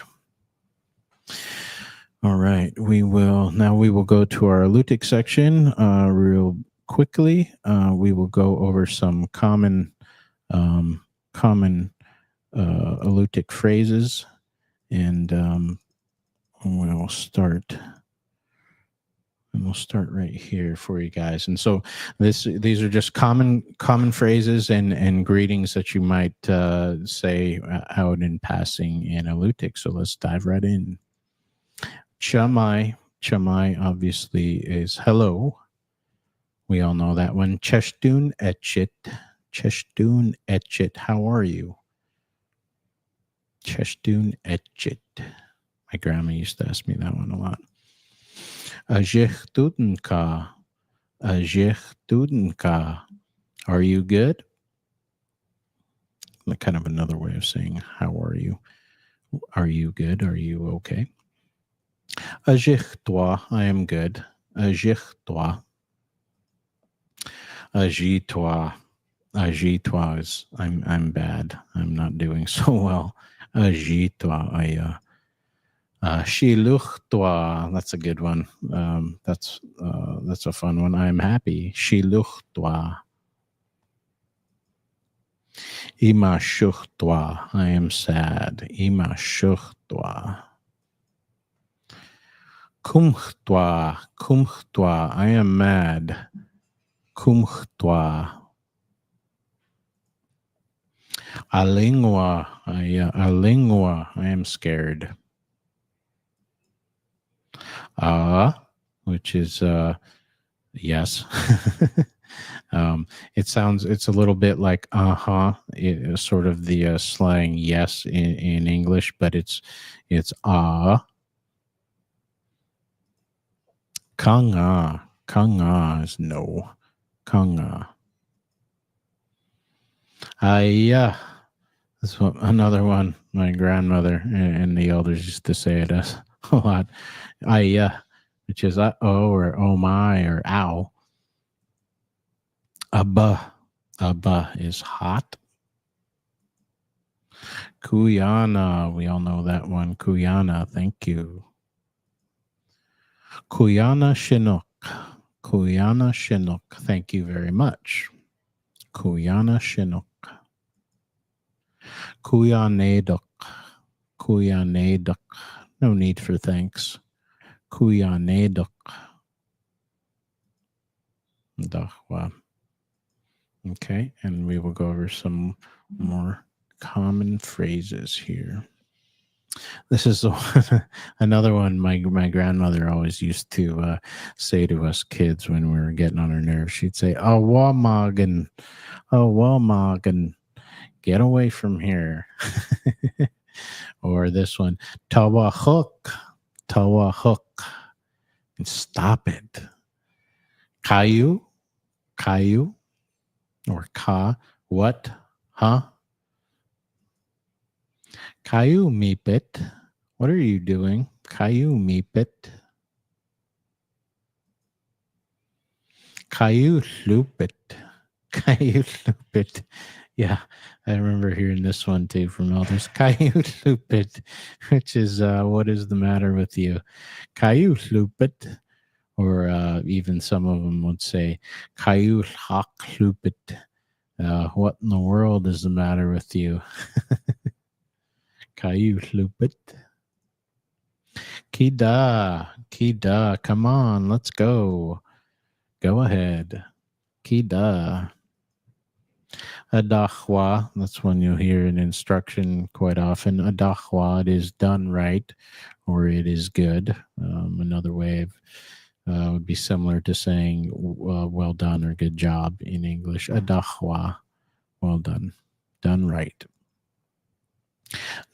All right, we will go to our Alutiiq section real quickly. We will go over some common Alutiiq phrases, and we'll start right here for you guys. And so these are just common phrases and greetings that you might say out in passing in Alutiiq. So let's dive right in. Chamai obviously is hello. We all know that one. Cheshtun etchit. How are you? Cheshtun etchit. My grandma used to ask me that one a lot. Ajechtudenka. Are you good? Kind of another way of saying how are you? Are you good? Are you okay? Ajichtwa, I am good. Ajichtwa is I'm bad. I'm not doing so well. Ajitwa, Shiluchtwa, that's a good one. That's a fun one. I'm happy. Shiluchtwa. Imashuchtwa, I am sad. Imashuchtwa. Kumchtwa, I am mad. Kumchtwa. Alingwa, I am scared. Which is yes. It's a little bit like sort of the slang yes in English, but it's Kanga is no. Kanga. That's another one. My grandmother and the elders used to say it a lot. Which is oh or oh my or ow. Abba is hot. Kuyana, we all know that one. Kuyana, thank you. Kuyana Chinook, thank you very much. Kuyana Chinook. Kuyaneduk, no need for thanks. Kuyaneduk. Dahwa. Okay, and we will go over some more common phrases here. This is another one my grandmother always used to say to us kids when we were getting on her nerves. She'd say, "Oh, Walmagen, get away from here." Or this one, Tawahuk, and stop it. Caillou, or Ka, what, huh? Caillou meepit, what are you doing? Caillou meepit. Caillou loopit. Yeah, I remember hearing this one too from elders. Caillou loopit, which is what is the matter with you? Caillou loopit. Or even some of them would say, Caillou hawk loopit. What in the world is the matter with you? Caillou loopit. Kida, come on, let's go. Go ahead. Kida. Adahwa. That's when you'll hear an instruction quite often. Adahwa. It is done right, or it is good. Another way of would be similar to saying well done or good job in English. Adahwa. Well done. Done right.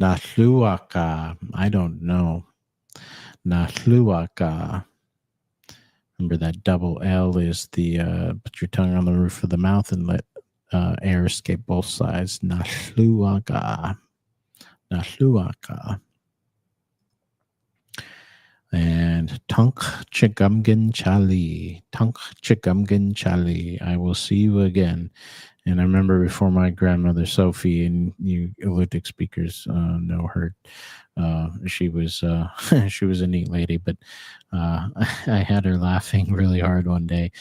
Nahluaka. I don't know. Nahluaka. Remember that double L is the put your tongue on the roof of the mouth and let air escape both sides. Nahluaka. Nahluaka. And Tunk Chigumgan Chali. Tunk Chigumgan Chali. I will see you again. And I remember before my grandmother Sophie, and you Alutiiq speakers know her. She was she was a neat lady, but I had her laughing really hard one day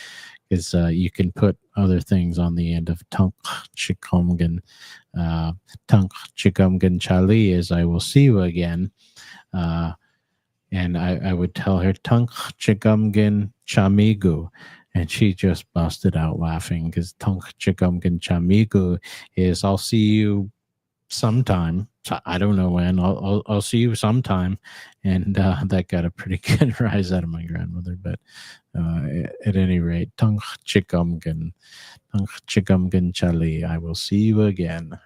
because you can put other things on the end of Tunk Chigumgan. Tunk Chigumgan Chali is I will see you again. And I would tell her Tunk Chigumgan Chamigu. And she just busted out laughing because Tunk Chigumgan Chamigu is I'll see you sometime. So I don't know when. I'll see you sometime. And that got a pretty good rise out of my grandmother. But at any rate, Tunk Chigumgan Chali. I will see you again.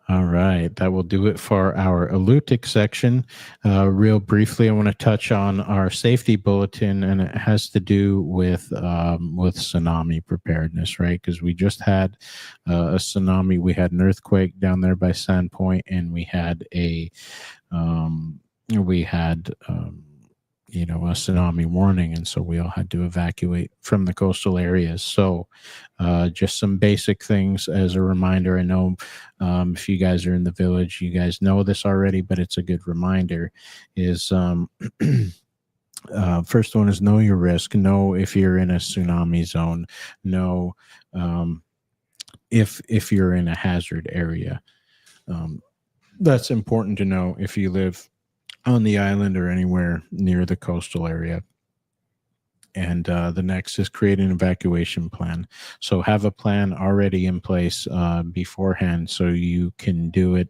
All right, that will do it for our Alutiiq section. Real briefly, I want to touch on our safety bulletin, and it has to do with tsunami preparedness, right? Because we just had a tsunami. We had an earthquake down there by Sandpoint, and we had a tsunami warning, and so we all had to evacuate from the coastal areas. So just some basic things as a reminder. I know if you guys are in the village, you guys know this already, but it's a good reminder is first one is know your risk. Know if you're in a tsunami zone. Know if you're in a hazard area. That's important to know if you live on the island or anywhere near the coastal area. And the next is create an evacuation plan. So have a plan already in place beforehand, so you can do it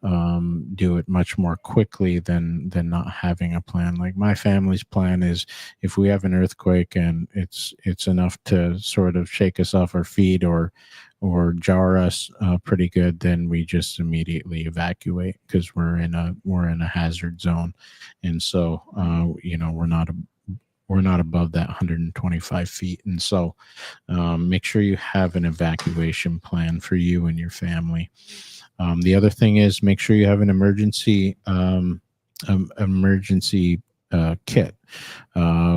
much more quickly than not having a plan. Like my family's plan is, if we have an earthquake and it's enough to sort of shake us off our feet or jar us pretty good, then we just immediately evacuate because we're in a hazard zone, and so we're not above that 125 feet. And so make sure you have an evacuation plan for you and your family. The other thing is make sure you have an emergency kit,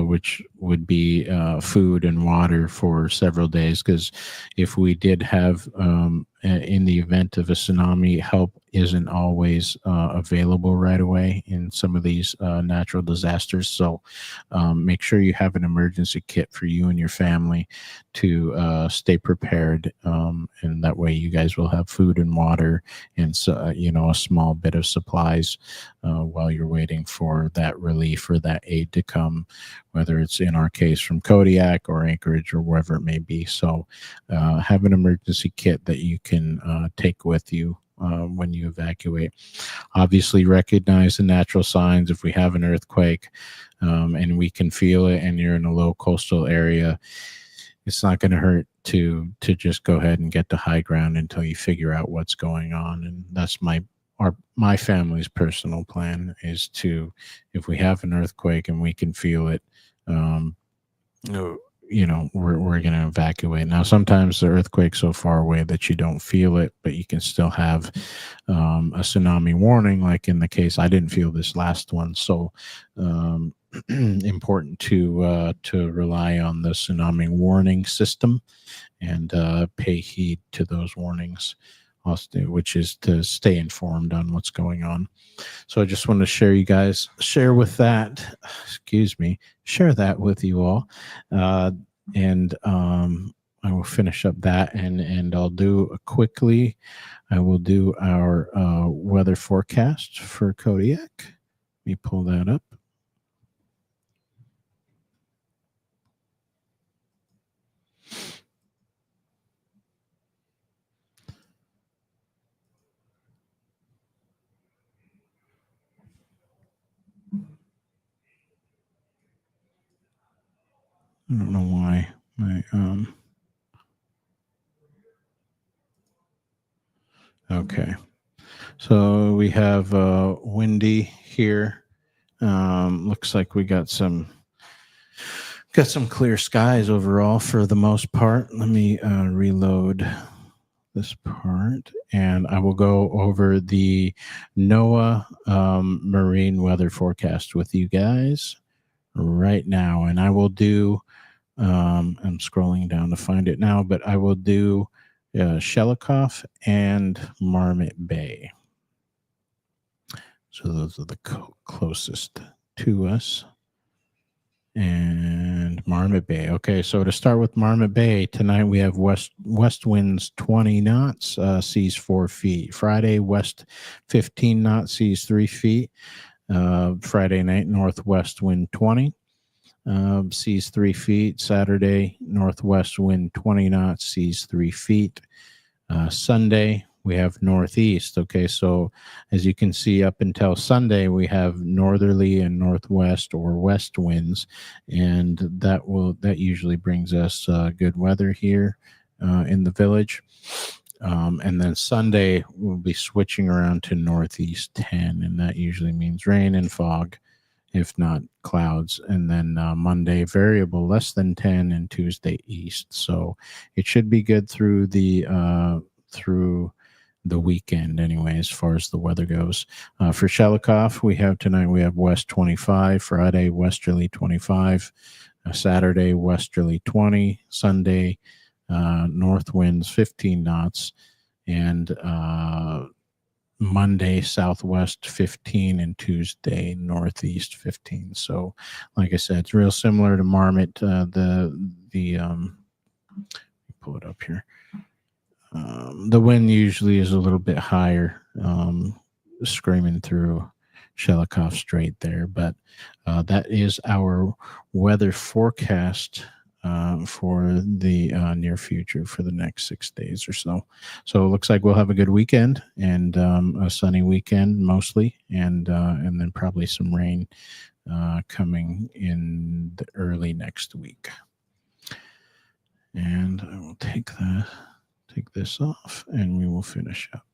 which would be food and water for several days. Because if we did have, in the event of a tsunami, help isn't always available right away in some of these natural disasters. So make sure you have an emergency kit for you and your family to stay prepared. And that way you guys will have food and water and a small bit of supplies while you're waiting for that relief or that aid to come, whether it's in our case from Kodiak or Anchorage or wherever it may be. So have an emergency kit that you can take with you when you evacuate. Obviously recognize the natural signs. If we have an earthquake and we can feel it and you're in a low coastal area, it's not going to hurt to just go ahead and get to high ground until you figure out what's going on. And that's my family's personal plan, is to, if we have an earthquake and we can feel it, we're going to evacuate. Now, sometimes the earthquake's so far away that you don't feel it, but you can still have a tsunami warning. Like in the case, I didn't feel this last one. So important to rely on the tsunami warning system and pay heed to those warnings, which is to stay informed on what's going on. So I just want to share that with you all. And I will finish up that and I'll do I will do our weather forecast for Kodiak. Let me pull that up. I don't know why my okay. So we have windy here. Looks like we got some clear skies overall for the most part. Let me reload this part, and I will go over the NOAA marine weather forecast with you guys right now. And I will do, I'm scrolling down to find it now, but I will do Shelikof and Marmot Bay. So those are the closest to us. And Marmot Bay. Okay, so to start with Marmot Bay, tonight we have west winds 20 knots, seas 4 feet. Friday, west 15 knots, seas 3 feet. Friday night, northwest wind 20, seas 3 feet. Saturday, northwest wind 20 knots, seas 3 feet. Sunday, we have northeast. Okay, so as you can see, up until Sunday, we have northerly and northwest or west winds, and that usually brings us good weather here in the village. And then Sunday, we'll be switching around to northeast 10, and that usually means rain and fog, if not clouds. And then Monday, variable less than 10, and Tuesday east. So it should be good through the weekend anyway, as far as the weather goes. For Shelikof, we have west 25, Friday westerly 25, Saturday westerly 20, Sunday north winds 15 knots, and Monday southwest 15, and Tuesday northeast 15. So like I said, it's real similar to Marmot. Pull it up here. The wind usually is a little bit higher, screaming through Shelikof Strait there, but that is our weather forecast for the near future for the next 6 days or so. So it looks like we'll have a good weekend, and a sunny weekend mostly, and then probably some rain coming in the early next week. And I will take this off, and we will finish up.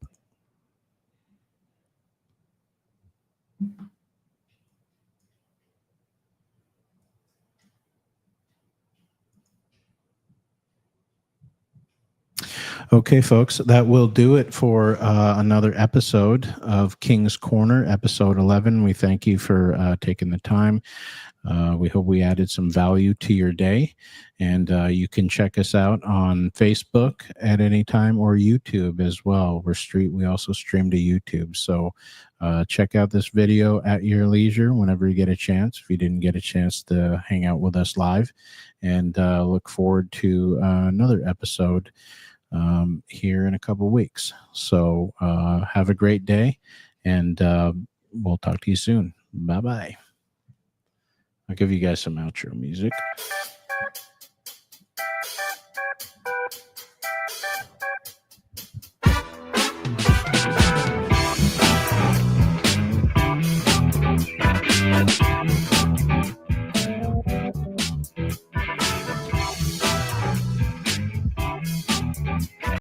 Okay, folks, that will do it for another episode of King's Corner, episode 11. We thank you for taking the time. We hope we added some value to your day, and you can check us out on Facebook at any time, or YouTube as well. We also stream to YouTube, so check out this video at your leisure whenever you get a chance, if you didn't get a chance to hang out with us live, and look forward to another episode here in a couple weeks. So have a great day, and we'll talk to you soon. Bye-bye. I'll give you guys some outro music.